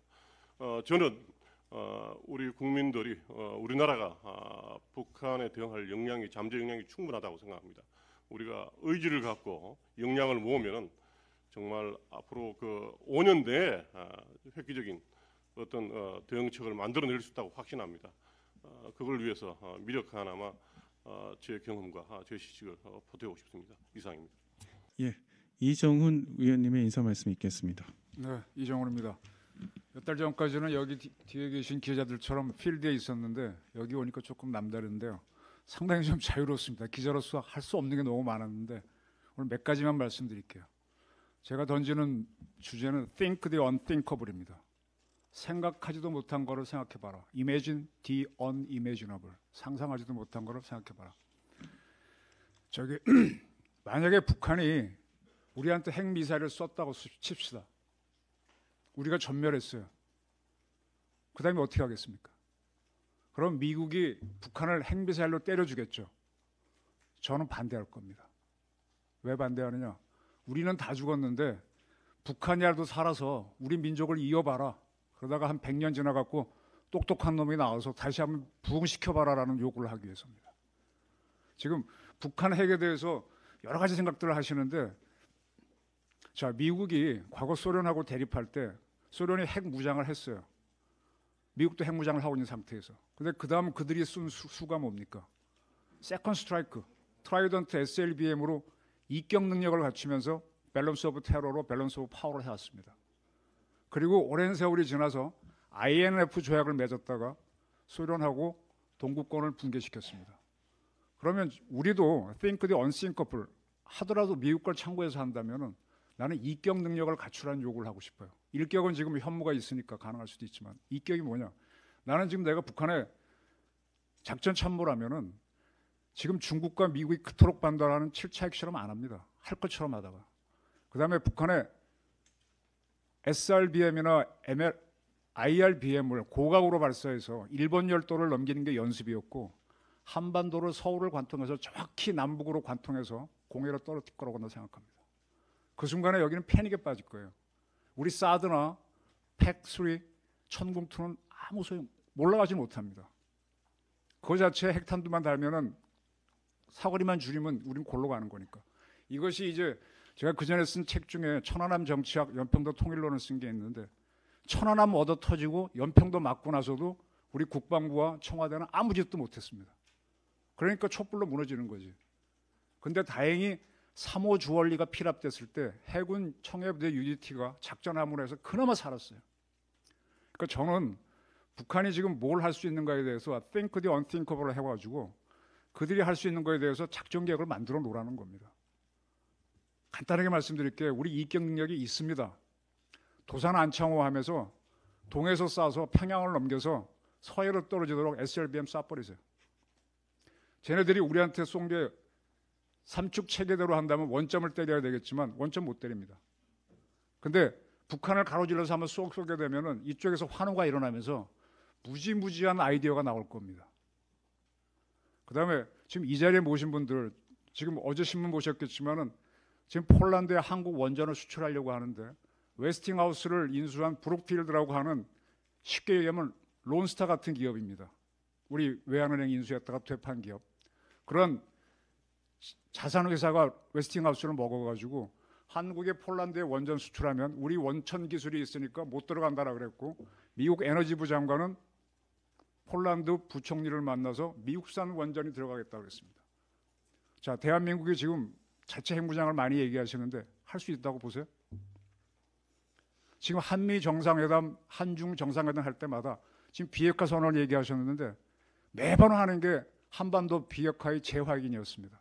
저는 우리 국민들이 우리나라가 북한에 대응할 역량이 잠재 역량이 충분하다고 생각합니다. 우리가 의지를 갖고 역량을 모으면은 정말 앞으로 5년 내에 획기적인 어떤 대응책을 만들어낼 수 있다고 확신합니다. 그걸 위해서 미력 하나마 제 경험과 제 시식을 보태고 싶습니다. 이상입니다. 예, 이정훈 위원님의 인사 말씀 있겠습니다. 네, 이정훈입니다. 몇 달 전까지는 여기 뒤에 계신 기자들처럼 필드에 있었는데 여기 오니까 조금 남다른데요. 상당히 좀 자유롭습니다. 기자로서 할 수 없는 게 너무 많았는데 오늘 몇 가지만 말씀드릴게요. 제가 던지는 주제는 Think the Unthinkable입니다. 생각하지도 못한 거를 생각해봐라. Imagine the unimaginable. 상상하지도 못한 거를 생각해봐라. 만약에 북한이 우리한테 핵미사일을 쐈다고 칩시다. 우리가 전멸했어요. 그 다음에 어떻게 하겠습니까? 그럼 미국이 북한을 핵미사일로 때려주겠죠. 저는 반대할 겁니다. 왜 반대하느냐? 우리는 다 죽었는데 북한이라도 살아서 우리 민족을 이어봐라. 그러다가 한 100년 지나갖고 똑똑한 놈이 나와서 다시 한번 부흥시켜봐라라는 요구를 하기 위해서입니다. 지금 북한 핵에 대해서 여러 가지 생각들을 하시는데, 자, 미국이 과거 소련하고 대립할 때 소련이 핵 무장을 했어요. 미국도 핵 무장을 하고 있는 상태에서. 근데 그 다음 그들이 쓴 수가 뭡니까? 세컨드 스트라이크, 트라이던트 SLBM으로 이격 능력을 갖추면서 밸런스 오브 테러로 밸런스 오브 파워를 해왔습니다. 그리고 오랜 세월이 지나서 INF 조약을 맺었다가 소련하고 동구권을 붕괴시켰습니다. 그러면 우리도 think the unthinkable 하더라도 미국 걸 참고해서 한다면은 나는 이격 능력을 갖추라는 요구를 하고 싶어요. 일격은 지금 현무가 있으니까 가능할 수도 있지만 이격이 뭐냐? 나는 지금 내가 북한의 작전 참모라면은 지금 중국과 미국이 그토록 반발하는 7차 핵실험 안 합니다. 할 것처럼 하다가. 그다음에 북한의 SRBM이나 IRBM을 고각으로 발사해서 일본 열도를 넘기는 게 연습이었고 한반도를 서울을 관통해서 정확히 남북으로 관통해서 공해로 떨어질 거라고 생각합니다. 그 순간에 여기는 패닉에 빠질 거예요. 우리 사드나 팩3, 천궁2는 아무 소용 올라가지 못합니다. 그 자체에 핵탄두만 달면은 사거리만 줄이면 우린 골로 가는 거니까. 이것이 이제 제가 그전에 쓴 책 중에 천안함 정치학 연평도 통일론을 쓴 게 있는데 천안함 얻어 터지고 연평도 맞고 나서도 우리 국방부와 청와대는 아무 짓도 못했습니다. 그러니까 촛불로 무너지는 거지. 근데 다행히 3호 주얼리가 피랍됐을 때 해군 청해부대 UDT가 작전 함으로 해서 그나마 살았어요. 그러니까 저는 북한이 지금 뭘 할 수 있는가에 대해서 think the unthinkable을 해가지고 그들이 할 수 있는 거에 대해서 작전 계획을 만들어 놓으라는 겁니다. 간단하게 말씀드릴게요. 우리 이격 능력이 있습니다. 도산 안창호 하면서 동에서 쏴서 평양을 넘겨서 서해로 떨어지도록 SLBM 쏴버리세요. 쟤네들이 우리한테 쏜 게 삼축 체계대로 한다면 원점을 때려야 되겠지만 원점 못 때립니다. 근데 북한을 가로질러서 한번 쏙 쏘게 되면은 이쪽에서 환호가 일어나면서 무지무지한 아이디어가 나올 겁니다. 그다음에 지금 이 자리에 모신 분들 지금 어제 신문 보셨겠지만은 지금 폴란드에 한국 원전을 수출하려고 하는데 웨스팅하우스를 인수한 브룩필드라고 하는 쉽게 얘기하면 론스타 같은 기업입니다. 우리 외환은행 인수했다가 퇴판 기업. 그런 자산회사가 웨스팅하우스를 먹어가지고 한국에 폴란드에 원전 수출하면 우리 원천 기술이 있으니까 못 들어간다라 그랬고 미국 에너지부 장관은 폴란드 부총리를 만나서 미국산 원전이 들어가겠다고 했습니다. 자, 대한민국이 지금 자체 핵무장을 많이 얘기하시는데 할 수 있다고 보세요? 지금 한미 정상회담, 한중 정상회담 할 때마다 지금 비핵화 선언을 얘기하셨는데 매번 하는 게 한반도 비핵화의 재확인이었습니다.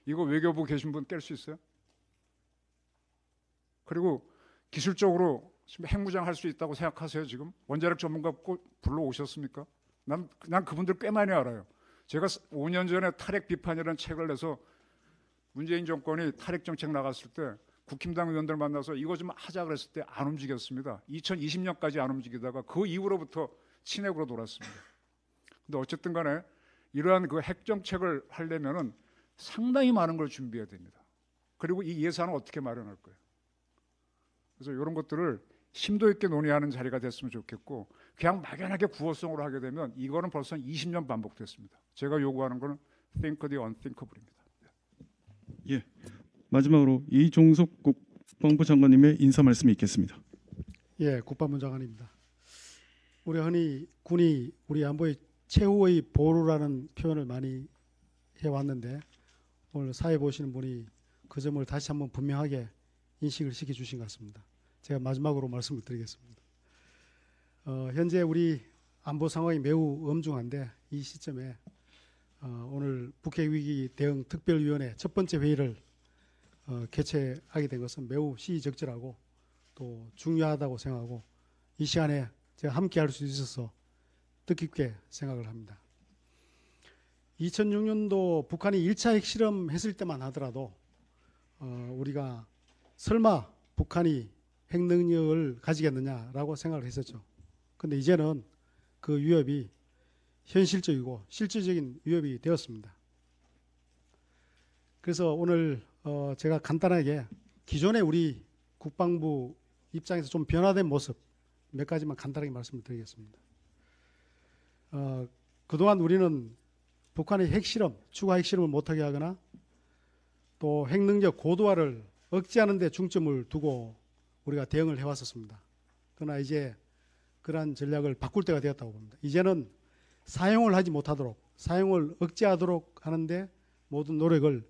이거 외교부 계신 분 깰 수 있어요? 그리고 기술적으로 지금 핵무장 할 수 있다고 생각하세요? 지금 원자력 전문가 꼭 불러오셨습니까? 난 그분들 꽤 많이 알아요. 제가 5년 전에 탈핵 비판이라는 책을 내서 문재인 정권이 탈핵 정책 나갔을 때 국힘당 의원들 만나서 이거 좀 하자 그랬을 때 안 움직였습니다. 2020년까지 안 움직이다가 그 이후로부터 친핵으로 돌았습니다. 근데 어쨌든 간에 이러한 그 핵 정책을 하려면은 상당히 많은 걸 준비해야 됩니다. 그리고 이 예산은 어떻게 마련할 거예요? 그래서 이런 것들을 심도 있게 논의하는 자리가 됐으면 좋겠고 그냥 막연하게 구호성으로 하게 되면 이거는 벌써 20년 반복됐습니다. 제가 요구하는 거는 think the unthinkable입니다. 예. 마지막으로 이종석 국방부 장관님의 인사 말씀이 있겠습니다. 예, 국방부 장관입니다. 우리 흔히 군이 우리 안보의 최후의 보루라는 표현을 많이 해왔는데 오늘 사회 보시는 분이 그 점을 다시 한번 분명하게 인식을 시켜주신 것 같습니다. 제가 마지막으로 말씀을 드리겠습니다. 현재 우리 안보 상황이 매우 엄중한데 이 시점에 오늘 북핵위기 대응 특별위원회 첫 번째 회의를 개최하게 된 것은 매우 시의적절하고 또 중요하다고 생각하고 이 시간에 제가 함께 할 수 있어서 뜻깊게 생각을 합니다. 2006년도 북한이 1차 핵실험 했을 때만 하더라도 우리가 설마 북한이 핵능력을 가지겠느냐라고 생각을 했었죠. 근데 이제는 그 위협이 현실적이고 실질적인 위협이 되었습니다. 그래서 오늘 제가 간단하게 기존의 우리 국방부 입장에서 좀 변화된 모습 몇 가지만 간단하게 말씀을 드리겠습니다. 그동안 우리는 북한의 핵실험, 추가 핵실험을 못하게 하거나 또 핵능력 고도화를 억제하는 데 중점을 두고 우리가 대응을 해왔었습니다. 그러나 이제 그러한 전략을 바꿀 때가 되었다고 봅니다. 이제는 사용을 하지 못하도록, 사용을 억제하도록 하는데 모든 노력을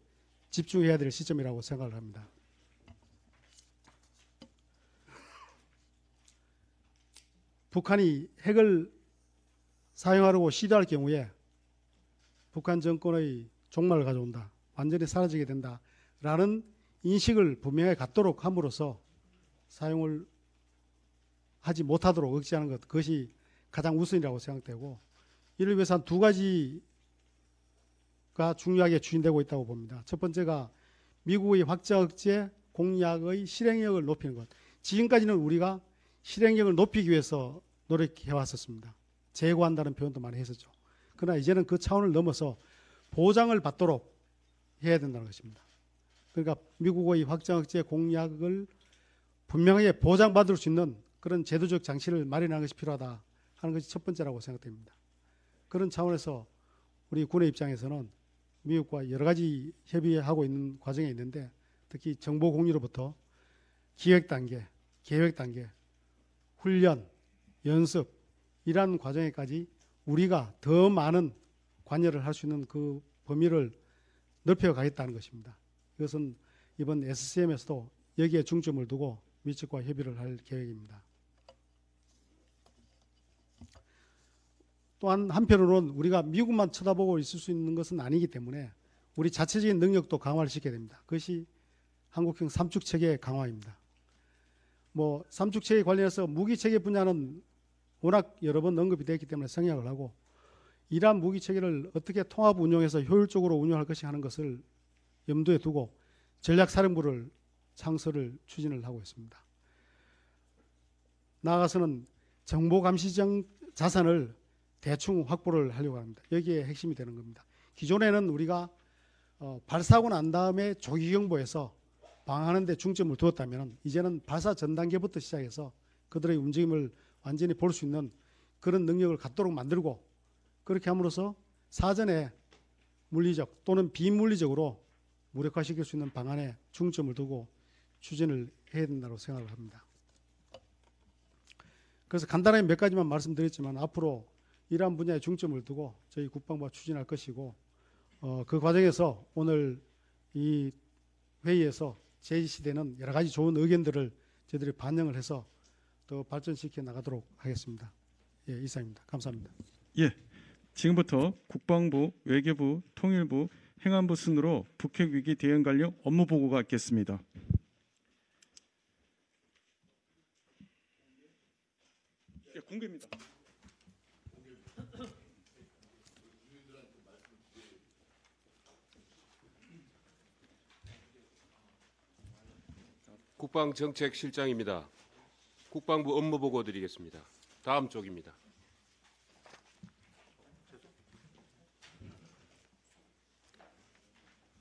집중해야 될 시점이라고 생각을 합니다. 북한이 핵을 사용하려고 시도할 경우에 북한 정권의 종말을 가져온다, 완전히 사라지게 된다라는 인식을 분명히 갖도록 함으로써 사용을 하지 못하도록 억제하는 것, 그것이 가장 우선이라고 생각되고 이를 위해서 한 두 가지가 중요하게 추진되고 있다고 봅니다. 첫 번째가 미국의 확장 억제 공약의 실행력을 높이는 것. 지금까지는 우리가 실행력을 높이기 위해서 노력해 왔었습니다. 제고한다는 표현도 많이 했었죠. 그러나 이제는 그 차원을 넘어서 보장을 받도록 해야 된다는 것입니다. 그러니까 미국의 확장 억제 공약을 분명하게 보장받을 수 있는 그런 제도적 장치를 마련하는 것이 필요하다 하는 것이 첫 번째라고 생각됩니다. 그런 차원에서 우리 군의 입장에서는 미국과 여러 가지 협의하고 있는 과정에 있는데 특히 정보 공유로부터 기획 단계, 계획 단계, 훈련, 연습 이러한 과정에까지 우리가 더 많은 관여를 할 수 있는 그 범위를 넓혀가겠다는 것입니다. 이것은 이번 SCM에서도 여기에 중점을 두고 미 측과 협의를 할 계획입니다. 또한 한편으로는 우리가 미국만 쳐다보고 있을 수 있는 것은 아니기 때문에 우리 자체적인 능력도 강화를 시켜야 됩니다. 그것이 한국형 삼축체계 강화입니다. 뭐 삼축체계 관련해서 무기체계 분야는 워낙 여러 번 언급이 됐기 때문에 생략을 하고 이러한 무기체계를 어떻게 통합 운용해서 효율적으로 운용할 것이 하는 것을 염두에 두고 전략사령부를 창설을 추진을 하고 있습니다. 나아가서는 정보감시정 자산을 대충 확보를 하려고 합니다. 여기에 핵심이 되는 겁니다. 기존에는 우리가 발사하고 난 다음에 조기경보에서 방어하는 데 중점을 두었다면 이제는 발사 전 단계부터 시작해서 그들의 움직임을 완전히 볼 수 있는 그런 능력을 갖도록 만들고 그렇게 함으로써 사전에 물리적 또는 비물리적으로 무력화시킬 수 있는 방안에 중점을 두고 추진을 해야 된다고 생각을 합니다. 그래서 간단하게 몇 가지만 말씀드렸지만 앞으로 이러한 분야에 중점을 두고 저희 국방부가 추진할 것이고 그 과정에서 오늘 이 회의에서 제시되는 여러 가지 좋은 의견들을 저희들이 반영을 해서 더 발전시켜 나가도록 하겠습니다. 예, 이상입니다. 감사합니다. 예, 지금부터 국방부, 외교부, 통일부, 행안부 순으로 북핵 위기 대응 관련 업무 보고가 있겠습니다. 예, 공개입니다. 국방정책실장입니다. 국방부 업무 보고 드리겠습니다. 다음 쪽입니다.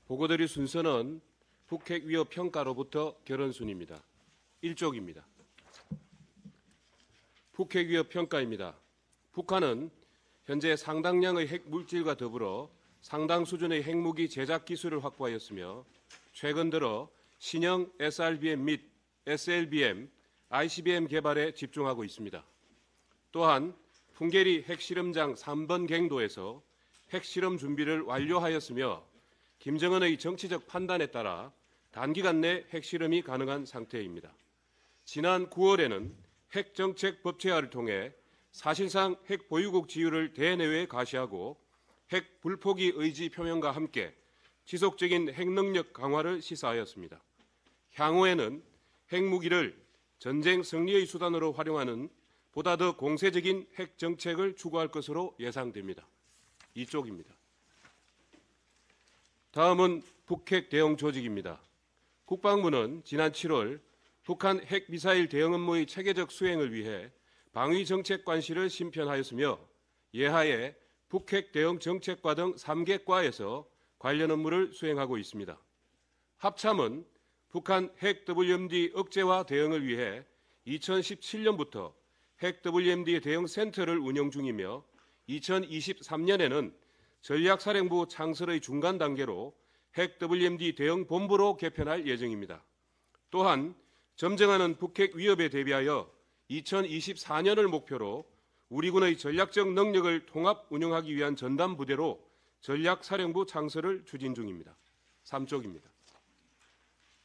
보고드릴 순서는 북핵 위협 평가로부터 결헌순입니다. 1쪽입니다. 북핵 위협 평가입니다. 북한은 현재 상당량의 핵 물질과 더불어 상당 수준의 핵무기 제작 기술을 확보하였으며 최근 들어 신형 SRBM 및 SLBM, ICBM 개발에 집중하고 있습니다. 또한 풍계리 핵실험장 3번 갱도에서 핵실험 준비를 완료하였으며 김정은의 정치적 판단에 따라 단기간 내 핵실험이 가능한 상태입니다. 지난 9월에는 핵정책 법제화를 통해 사실상 핵 보유국 지위를 대내외에 가시하고 핵 불포기 의지 표명과 함께 지속적인 핵능력 강화를 시사하였습니다. 향후에는 핵무기를 전쟁 승리의 수단으로 활용하는 보다 더 공세적인 핵정책을 추구할 것으로 예상됩니다. 이쪽입니다. 다음은 북핵 대응 조직입니다. 국방부는 지난 7월 북한 핵미사일 대응 업무의 체계적 수행을 위해 방위정책관실을 심편하였으며 예하에 북핵 대응 정책과 등 3개 과에서 관련 업무를 수행하고 있습니다. 합참은 북한 핵 WMD 억제와 대응을 위해 2017년부터 핵 WMD 대응 센터를 운영 중이며 2023년에는 전략사령부 창설의 중간 단계로 핵 WMD 대응 본부로 개편할 예정입니다. 또한 점증하는 북핵 위협에 대비하여 2024년을 목표로 우리 군의 전략적 능력을 통합 운영하기 위한 전담 부대로 전략사령부 창설을 추진 중입니다. 3쪽입니다.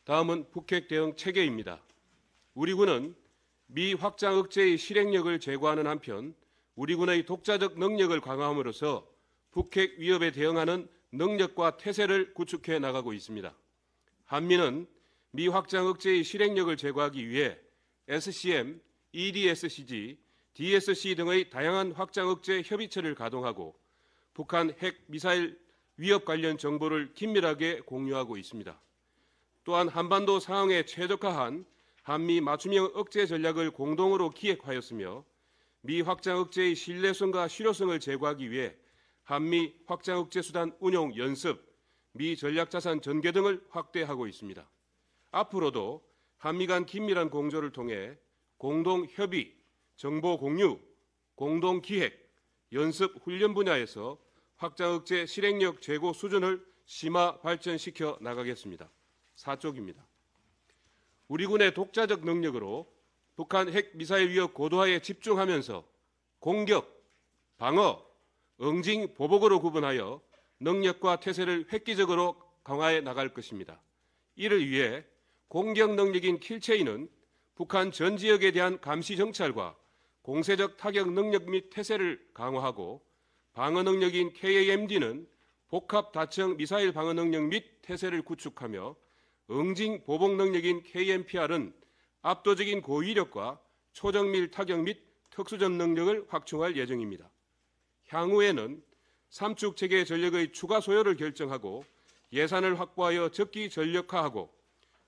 다음은 북핵 대응 체계입니다. 우리 군은 미 확장 억제의 실행력을 제고하는 한편 우리 군의 독자적 능력을 강화함으로써 북핵 위협에 대응하는 능력과 태세를 구축해 나가고 있습니다. 한미는 미 확장 억제의 실행력을 제고하기 위해 SCM, EDSCG, DSC 등의 다양한 확장 억제 협의체를 가동하고 북한 핵 미사일 위협 관련 정보를 긴밀하게 공유하고 있습니다. 또한 한반도 상황에 최적화한 한미 맞춤형 억제 전략을 공동으로 기획하였으며 미 확장 억제의 신뢰성과 실효성을 제고하기 위해 한미 확장 억제 수단 운용 연습, 미 전략자산 전개 등을 확대하고 있습니다. 앞으로도 한미 간 긴밀한 공조를 통해 공동 협의, 정보 공유, 공동 기획, 연습 훈련 분야에서 확장 억제 실행력 제고 수준을 심화 발전시켜 나가겠습니다. 4쪽입니다. 우리 군의 독자적 능력으로 북한 핵 미사일 위협 고도화에 집중하면서 공격, 방어, 응징, 보복으로 구분하여 능력과 태세를 획기적으로 강화해 나갈 것입니다. 이를 위해 공격 능력인 킬체인은 북한 전 지역에 대한 감시 정찰과 공세적 타격 능력 및 태세를 강화하고 방어 능력인 KAMD는 복합 다층 미사일 방어 능력 및 태세를 구축하며 응징 보복 능력인 KMPR은 압도적인 고위력과 초정밀 타격 및 특수전 능력을 확충할 예정입니다. 향후에는 삼축 체계 전력의 추가 소요를 결정하고 예산을 확보하여 적기 전력화하고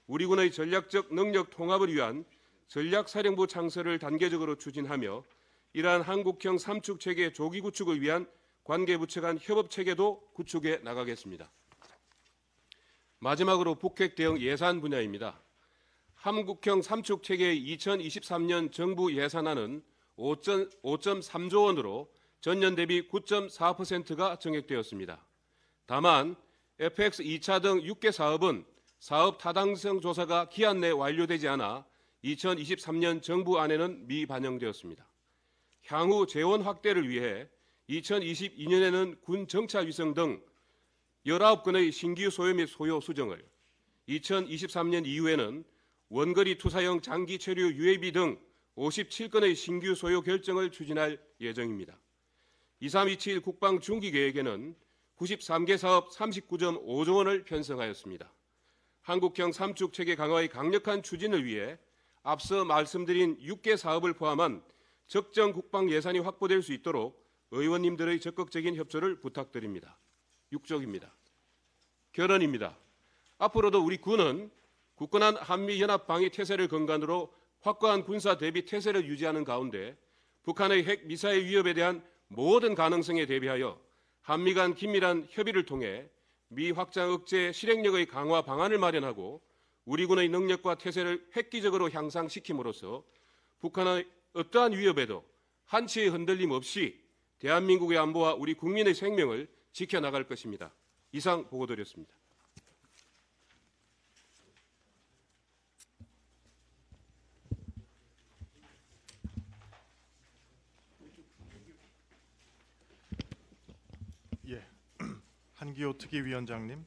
우리 군의 전략적 능력 통합을 위한 전략사령부 창설을 단계적으로 추진하며 이러한 한국형 삼축 체계 조기 구축을 위한 관계부처 간 협업 체계도 구축해 나가겠습니다. 마지막으로 북핵 대응 예산 분야입니다. 한국형 삼축 체계의 2023년 정부 예산안은 5.3조 원으로 전년 대비 9.4%가 정액되었습니다. 다만 FX 2차 등 6개 사업은 사업 타당성 조사가 기한 내 완료되지 않아 2023년 정부안에는 미반영되었습니다. 향후 재원 확대를 위해 2022년에는 군 정찰위성 등 19건의 신규 소요 및 소요 수정을, 2023년 이후에는 원거리 투사형 장기 체류 UAV 등 57건의 신규 소요 결정을 추진할 예정입니다. 2327 국방 중기 계획에는 93개 사업 39.5조 원을 편성하였습니다. 한국형 삼축 체계 강화의 강력한 추진을 위해 앞서 말씀드린 6개 사업을 포함한 적정 국방 예산이 확보될 수 있도록 의원님들의 적극적인 협조를 부탁드립니다. 6쪽입니다. 결론입니다. 앞으로도 우리 군은 굳건한 한미연합 방위 태세를 근간으로 확고한 군사 대비 태세를 유지하는 가운데 북한의 핵 미사일 위협에 대한 모든 가능성에 대비하여 한미 간 긴밀한 협의를 통해 미 확장 억제 실행력의 강화 방안을 마련하고 우리 군의 능력과 태세를 획기적으로 향상시킴으로써 북한의 어떠한 위협에도 한치의 흔들림 없이 대한민국의 안보와 우리 국민의 생명을 지켜나갈 것입니다. 이상 보고드렸습니다. 예, 한기호 특위위원장님,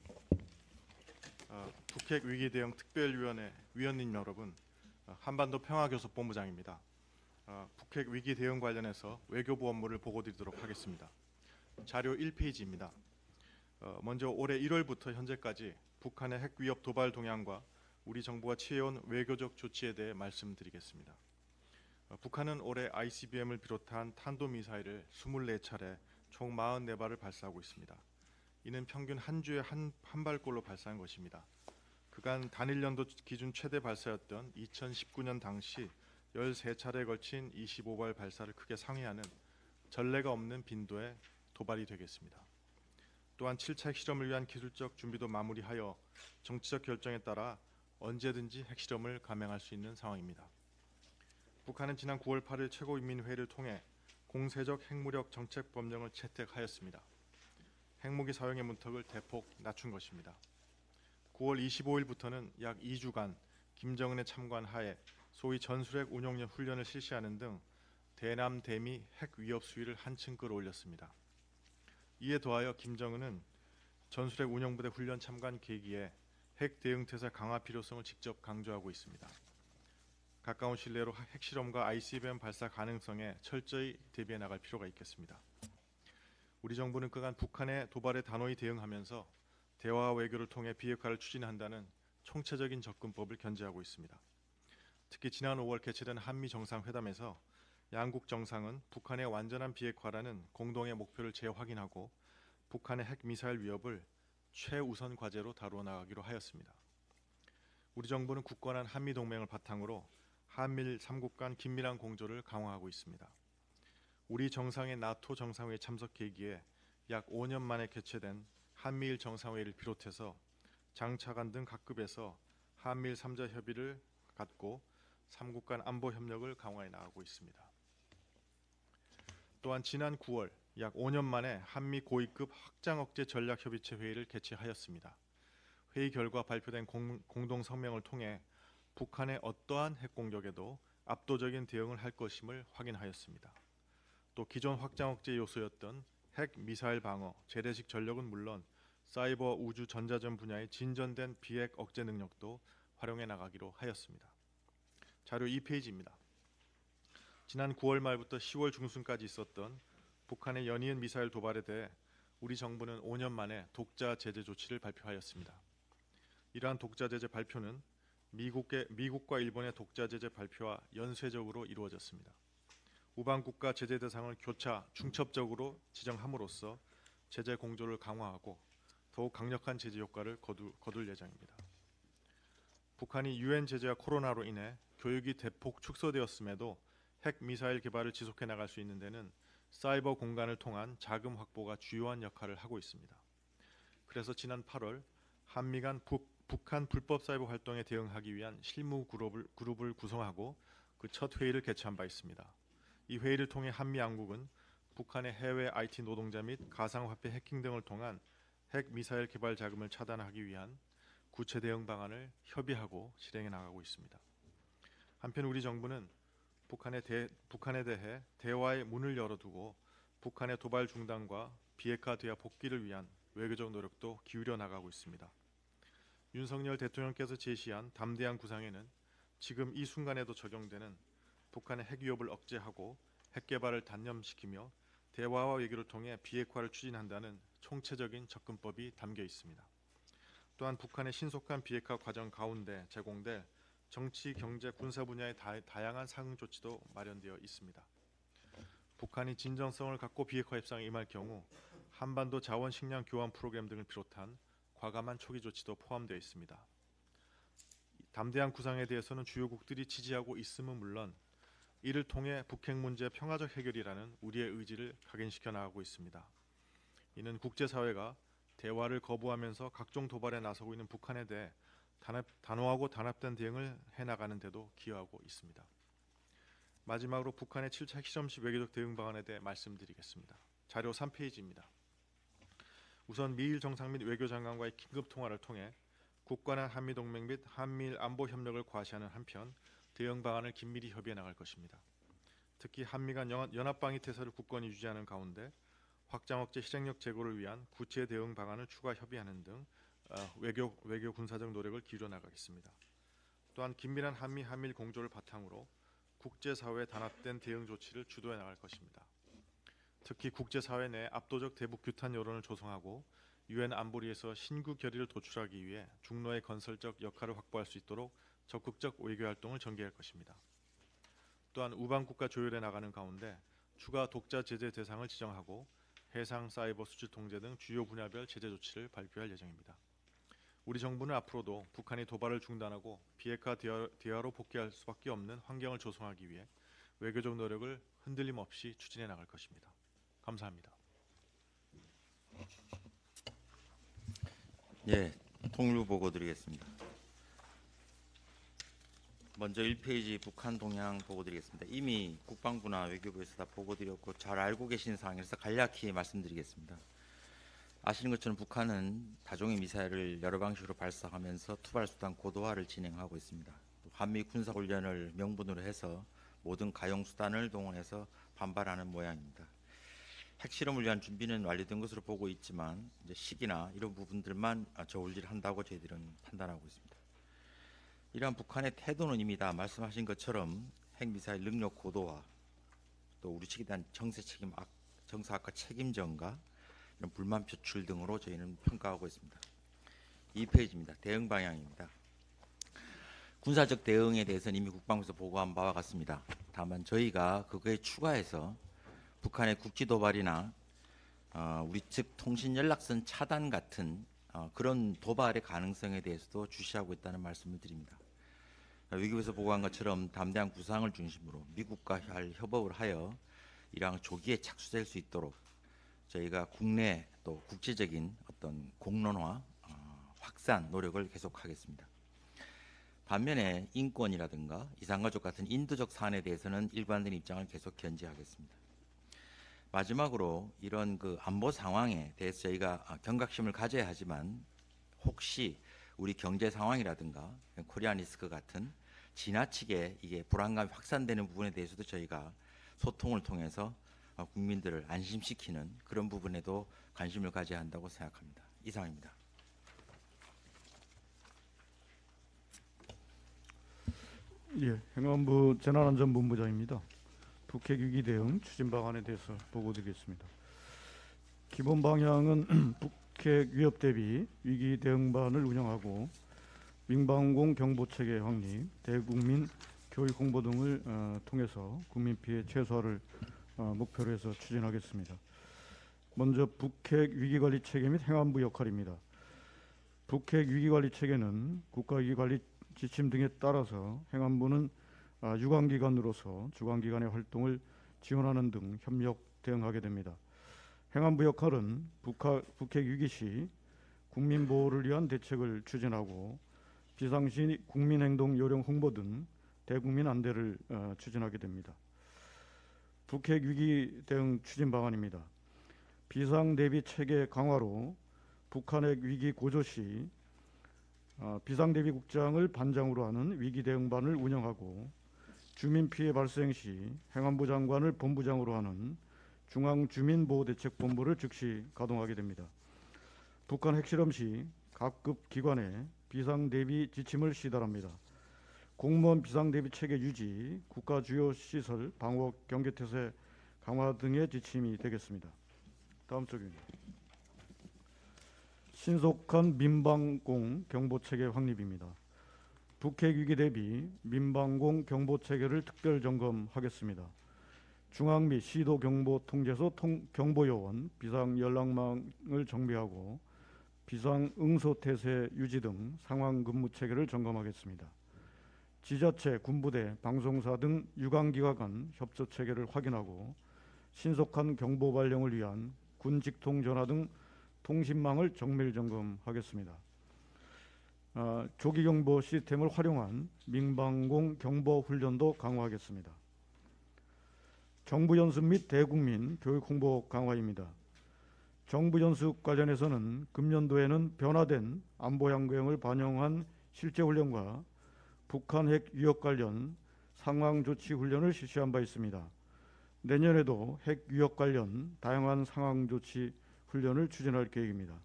북핵 위기 대응 특별위원회 위원님 여러분, 한반도 평화교섭본부장입니다. 북핵 위기 대응 관련해서 외교부 업무를 보고드리도록 하겠습니다. 자료 1페이지입니다. 먼저 올해 1월부터 현재까지 북한의 핵 위협 도발 동향과 우리 정부가 취해온 외교적 조치에 대해 말씀드리겠습니다. 북한은 올해 ICBM을 비롯한 탄도미사일을 24차례 총 44발을 발사하고 있습니다. 이는 평균 한 주에 한 발꼴로 발사한 것입니다. 그간 단일 연도 기준 최대 발사였던 2019년 당시 13차례에 걸친 25발 발사를 크게 상회하는 전례가 없는 빈도의 도발이 되겠습니다. 또한 7차 핵실험을 위한 기술적 준비도 마무리하여 정치적 결정에 따라 언제든지 핵실험을 감행할 수 있는 상황입니다. 북한은 지난 9월 8일 최고인민회의를 통해 공세적 핵무력 정책 법령을 채택하였습니다. 핵무기 사용의 문턱을 대폭 낮춘 것입니다. 9월 25일부터는 약 2주간 김정은의 참관 하에 소위 전술핵 운용련 훈련을 실시하는 등 대남 대미 핵 위협 수위를 한층 끌어올렸습니다. 이에 더하여 김정은은 전술핵 운용부대 훈련 참관 계기에 핵 대응 태세 강화 필요성을 직접 강조하고 있습니다. 가까운 신뢰로 핵실험과 ICBM 발사 가능성에 철저히 대비해 나갈 필요가 있겠습니다. 우리 정부는 그간 북한의 도발에 단호히 대응하면서 대화와 외교를 통해 비핵화를 추진한다는 총체적인 접근법을 견지하고 있습니다. 특히 지난 5월 개최된 한미 정상회담에서 양국 정상은 북한의 완전한 비핵화라는 공동의 목표를 재확인하고 북한의 핵 미사일 위협을 최우선 과제로 다루어 나가기로 하였습니다. 우리 정부는 굳건한 한미 동맹을 바탕으로 한미일 3국 간 긴밀한 공조를 강화하고 있습니다. 우리 정상의 나토 정상회의 참석 계기에 약 5년 만에 개최된 한미일 정상회의를 비롯해서 장차관 등 각급에서 한미일 3자 협의를 갖고 3국 간 안보 협력을 강화해 나가고 있습니다. 또한 지난 9월 약 5년 만에 한미 고위급 확장 억제 전략협의체 회의를 개최하였습니다. 회의 결과 발표된 공동 성명을 통해 북한의 어떠한 핵 공격에도 압도적인 대응을 할 것임을 확인하였습니다. 또 기존 확장 억제 요소였던 핵 미사일 방어, 재래식 전력은 물론 사이버 우주 전자전 분야의 진전된 비핵 억제 능력도 활용해 나가기로 하였습니다. 자료 2페이지입니다. 지난 9월 말부터 10월 중순까지 있었던 북한의 연이은 미사일 도발에 대해 우리 정부는 5년 만에 독자 제재 조치를 발표하였습니다. 이러한 독자 제재 발표는 미국과 일본의 독자 제재 발표와 연쇄적으로 이루어졌습니다. 우방 국가 제재 대상을 교차 중첩적으로 지정함으로써 제재 공조를 강화하고 더욱 강력한 제재 효과를 거둘 예정입니다. 북한이 유엔 제재와 코로나로 인해 교육이 대폭 축소되었음에도 핵 미사일 개발을 지속해 나갈 수 있는 데는 사이버 공간을 통한 자금 확보가 주요한 역할을 하고 있습니다. 그래서 지난 8월 한미 간 북한 불법 사이버 활동에 대응하기 위한 실무 그룹을 구성하고 그 첫 회의를 개최한 바 있습니다. 이 회의를 통해 한미 양국은 북한의 해외 IT 노동자 및 가상화폐 해킹 등을 통한 핵 미사일 개발 자금을 차단하기 위한 구체 대응 방안을 협의하고 실행해 나가고 있습니다. 한편 우리 정부는 북한에 대해 대화의 문을 열어두고 북한의 도발 중단과 비핵화 대화 복귀를 위한 외교적 노력도 기울여 나가고 있습니다. 윤석열 대통령께서 제시한 담대한 구상에는 지금 이 순간에도 적용되는 북한의 핵 위협을 억제하고 핵 개발을 단념시키며 대화와 외교를 통해 비핵화를 추진한다는 총체적인 접근법이 담겨 있습니다. 또한 북한의 신속한 비핵화 과정 가운데 제공될 정치, 경제, 군사 분야의 다양한 상응 조치도 마련되어 있습니다. 북한이 진정성을 갖고 비핵화 협상에 임할 경우 한반도 자원 식량 교환 프로그램 등을 비롯한 과감한 초기 조치도 포함되어 있습니다. 담대한 구상에 대해서는 주요국들이 지지하고 있음은 물론 이를 통해 북핵 문제 평화적 해결이라는 우리의 의지를 각인시켜 나가고 있습니다. 이는 국제사회가 대화를 거부하면서 각종 도발에 나서고 있는 북한에 대해 단호하고 단합된 대응을 해나가는 데도 기여하고 있습니다. 마지막으로 북한의 7차 핵실험시 외교적 대응 방안에 대해 말씀드리겠습니다. 자료 3페이지입니다. 우선 미일 정상 및 외교장관과의 긴급 통화를 통해 국가나 한미동맹 및 한미일 안보 협력을 과시하는 한편 대응 방안을 긴밀히 협의해 나갈 것입니다. 특히 한미 간 연합방위 태세를 굳건히 유지하는 가운데 확장 억제 실행력 제고를 위한 구체 대응 방안을 추가 협의하는 등 외교 군사적 노력을 기울여 나가겠습니다. 또한 긴밀한 한미일 공조를 바탕으로 국제사회의 단합된 대응 조치를 주도해 나갈 것입니다. 특히 국제사회 내 압도적 대북 규탄 여론을 조성하고 유엔 안보리에서 신구 결의를 도출하기 위해 중로의 건설적 역할을 확보할 수 있도록 적극적 외교 활동을 전개할 것입니다. 또한 우방 국가 조율해 나가는 가운데 추가 독자 제재 대상을 지정하고 해상, 사이버, 수출 통제 등 주요 분야별 제재 조치를 발표할 예정입니다. 우리 정부는 앞으로도 북한이 도발을 중단하고 비핵화 대화로 복귀할 수밖에 없는 환경을 조성하기 위해 외교적 노력을 흔들림 없이 추진해 나갈 것입니다. 감사합니다. 예, 통일부 보고 드리겠습니다. 먼저 1페이지 북한 동향 보고 드리겠습니다. 이미 국방부나 외교부에서 다 보고 드렸고 잘 알고 계신 사항이라서 간략히 말씀드리겠습니다. 아시는 것처럼 북한은 다종의 미사일을 여러 방식으로 발사하면서 투발수단 고도화를 진행하고 있습니다. 한미 군사훈련을 명분으로 해서 모든 가용수단을 동원해서 반발하는 모양입니다. 핵실험을 위한 준비는 완료된 것으로 보고 있지만 이제 시기나 이런 부분들만 저울질한다고 저희들은 판단하고 있습니다. 이러한 북한의 태도는 이미 다 말씀하신 것처럼 핵미사일 능력 고도화, 또 우리 측에 대한 정사학과 책임전가, 이런 불만 표출 등으로 저희는 평가하고 있습니다. 2페이지입니다. 대응 방향입니다. 군사적 대응에 대해서는 이미 국방부에서 보고한 바와 같습니다. 다만 저희가 그거에 추가해서 북한의 국지 도발이나 우리 측 통신 연락선 차단 같은 그런 도발의 가능성에 대해서도 주시하고 있다는 말씀을 드립니다. 외교부에서 보고한 것처럼 담대한 구상을 중심으로 미국과 협업을 하여 이러한 조기에 착수될 수 있도록 저희가 국내 또 국제적인 어떤 공론화, 확산 노력을 계속하겠습니다. 반면에 인권이라든가 이산가족 같은 인도적 사안에 대해서는 일관된 입장을 계속 견지하겠습니다. 마지막으로 이런 그 안보 상황에 대해서 저희가 경각심을 가져야 하지만 혹시 우리 경제 상황이라든가 코리안 리스크 같은 지나치게 이게 불안감이 확산되는 부분에 대해서도 저희가 소통을 통해서 국민들을 안심시키는 그런 부분에도 관심을 가져야 한다고 생각합니다. 이상입니다. 예, 행안부 재난안전본부장입니다. 북핵 위기 대응 추진 방안에 대해서 보고드리겠습니다. 기본 방향은 북핵 위협 대비 위기 대응반을 운영하고 민방공 경보 체계 확립, 대국민 교육 홍보 등을 통해서 국민 피해 최소화를 목표로 해서 추진하겠습니다. 먼저 북핵 위기관리 체계 및 행안부 역할입니다. 북핵 위기관리 체계는 국가위기관리 지침 등에 따라서 행안부는 유관기관으로서 주관기관의 활동을 지원하는 등 협력 대응하게 됩니다. 행안부 역할은 북핵 위기 시 국민 보호를 위한 대책을 추진하고 비상시 국민행동 요령 홍보 등 대국민 안대를 추진하게 됩니다. 북핵 위기 대응 추진 방안입니다. 비상 대비 체계 강화로 북한핵 위기 고조 시 비상대비국장을 반장으로 하는 위기 대응반을 운영하고 주민 피해 발생 시 행안부 장관을 본부장으로 하는 중앙주민보호대책본부를 즉시 가동하게 됩니다. 북한 핵실험 시 각급 기관에 비상대비 지침을 시달합니다. 공무원 비상대비 체계 유지, 국가 주요 시설 방어 경계태세 강화 등의 지침이 되겠습니다. 다음 쪽입니다. 신속한 민방공 경보체계 확립입니다. 북핵 위기 대비 민방공 경보체계를 특별 점검하겠습니다. 중앙 및 시도 경보 통제소 경보요원, 비상연락망을 정비하고 비상응소태세 유지 등 상황 근무 체계를 점검하겠습니다. 지자체, 군부대, 방송사 등 유관기관 간 협조 체계를 확인하고 신속한 경보 발령을 위한 군직통 전화 등 통신망을 정밀 점검하겠습니다. 조기 경보 시스템을 활용한 민방공 경보 훈련도 강화하겠습니다. 정부 연습 및 대국민 교육 홍보 강화입니다. 정부 연습 관련해서는 금년도에는 변화된 안보 환경을 반영한 실제 훈련과 북한 핵 위협 관련 상황 조치 훈련을 실시한 바 있습니다. 내년에도 핵 위협 관련 다양한 상황 조치 훈련을 추진할 계획입니다.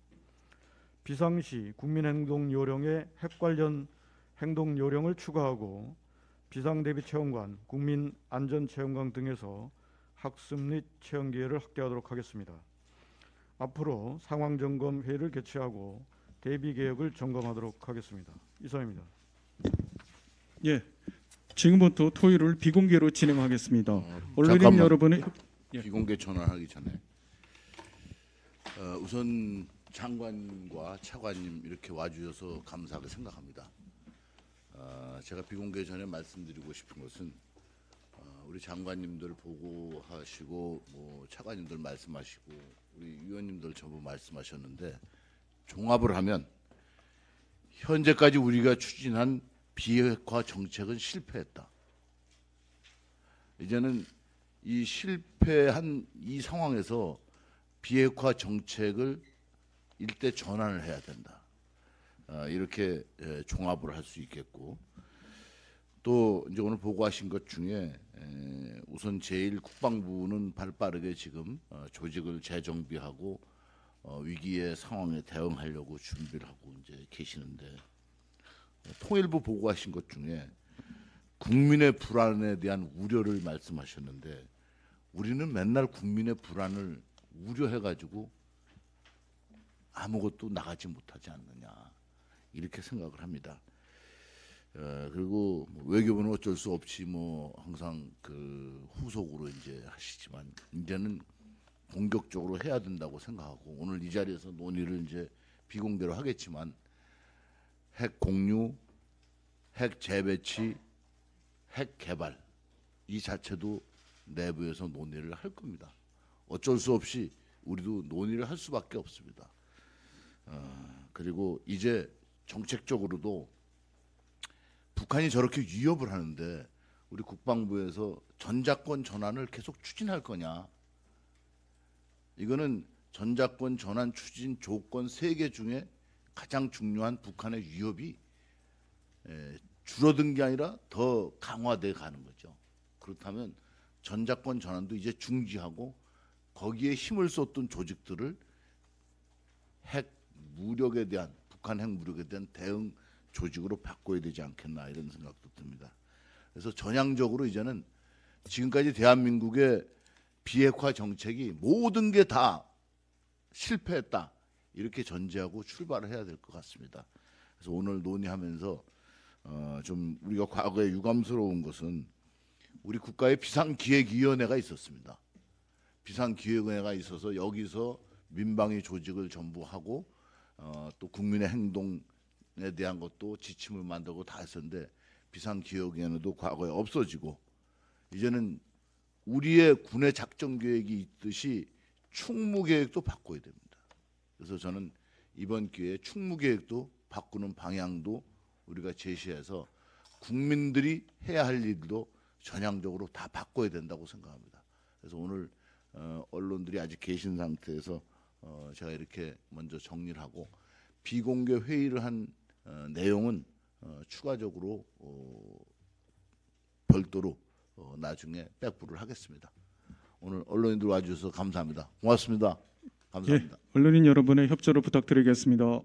비상시 국민행동 요령에 핵 관련 행동 요령을 추가하고 비상대비 체험관, 국민안전체험관 등에서 학습 및 체험 기회를 확대하도록 하겠습니다. 앞으로 상황점검 회의를 개최하고 대비 계획을 점검하도록 하겠습니다. 이상입니다. 예, 지금부터 토의를 비공개로 진행하겠습니다. 언론인 잠깐만. 여러분의 비공개 전환하기 전에 우선 장관과 차관님 이렇게 와주셔서 감사하게 생각합니다. 제가 비공개 전에 말씀드리고 싶은 것은 우리 장관님들 보고하시고 뭐 차관님들 말씀하시고 우리 위원님들 전부 말씀하셨는데 종합을 하면 현재까지 우리가 추진한 비핵화 정책은 실패했다. 이제는 이 실패한 이 상황에서 비핵화 정책을 일대 전환을 해야 된다. 이렇게 종합을 할 수 있겠고 또 이제 오늘 보고하신 것 중에 우선 제일 국방부는 발빠르게 지금 조직을 재정비하고 위기의 상황에 대응하려고 준비를 하고 이제 계시는데 통일부 보고하신 것 중에 국민의 불안에 대한 우려를 말씀하셨는데 우리는 맨날 국민의 불안을 우려해가지고 아무것도 나가지 못하지 않느냐 이렇게 생각을 합니다. 그리고 외교부는 어쩔 수 없이 뭐 항상 그 후속으로 이제 하시지만 이제는 본격적으로 해야 된다고 생각하고 오늘 이 자리에서 논의를 이제 비공개로 하겠지만 핵 공유, 핵 재배치, 핵 개발 이 자체도 내부에서 논의를 할 겁니다. 어쩔 수 없이 우리도 논의를 할 수밖에 없습니다. 그리고 이제 정책적으로도 북한이 저렇게 위협을 하는데 우리 국방부에서 전자권 전환을 계속 추진할 거냐. 이거는 전자권 전환 추진 조건 3개 중에 가장 중요한 북한의 위협이 줄어든 게 아니라 더 강화돼 가는 거죠. 그렇다면 전자권 전환도 이제 중지하고 거기에 힘을 쏟던 조직들을 핵 무력에 대한 북한 핵무력에 대한 대응 조직으로 바꿔야 되지 않겠나 이런 생각도 듭니다. 그래서 전향적으로 이제는 지금까지 대한민국의 비핵화 정책이 모든 게 다 실패했다 이렇게 전제하고 출발을 해야 될 것 같습니다. 그래서 오늘 논의하면서 좀 우리가 과거에 유감스러운 것은 우리 국가의 비상기획위원회가 있었습니다. 비상기획위원회가 있어서 여기서 민방위 조직을 전부 하고 또 국민의 행동에 대한 것도 지침을 만들고 다 했었는데 비상기획위원회도 과거에 없어지고 이제는 우리의 군의 작전 계획이 있듯이 충무계획도 바꿔야 됩니다. 그래서 저는 이번 기회에 충무계획도 바꾸는 방향도 우리가 제시해서 국민들이 해야 할 일도 전향적으로 다 바꿔야 된다고 생각합니다. 그래서 오늘 언론들이 아직 계신 상태에서 제가 이렇게 먼저 정리를 하고 비공개 회의를 한 내용은 추가적으로 별도로 나중에 백부를 하겠습니다. 오늘 언론인들 와주셔서 감사합니다. 고맙습니다. 감사합니다. 예, 언론인 여러분의 협조를 부탁드리겠습니다.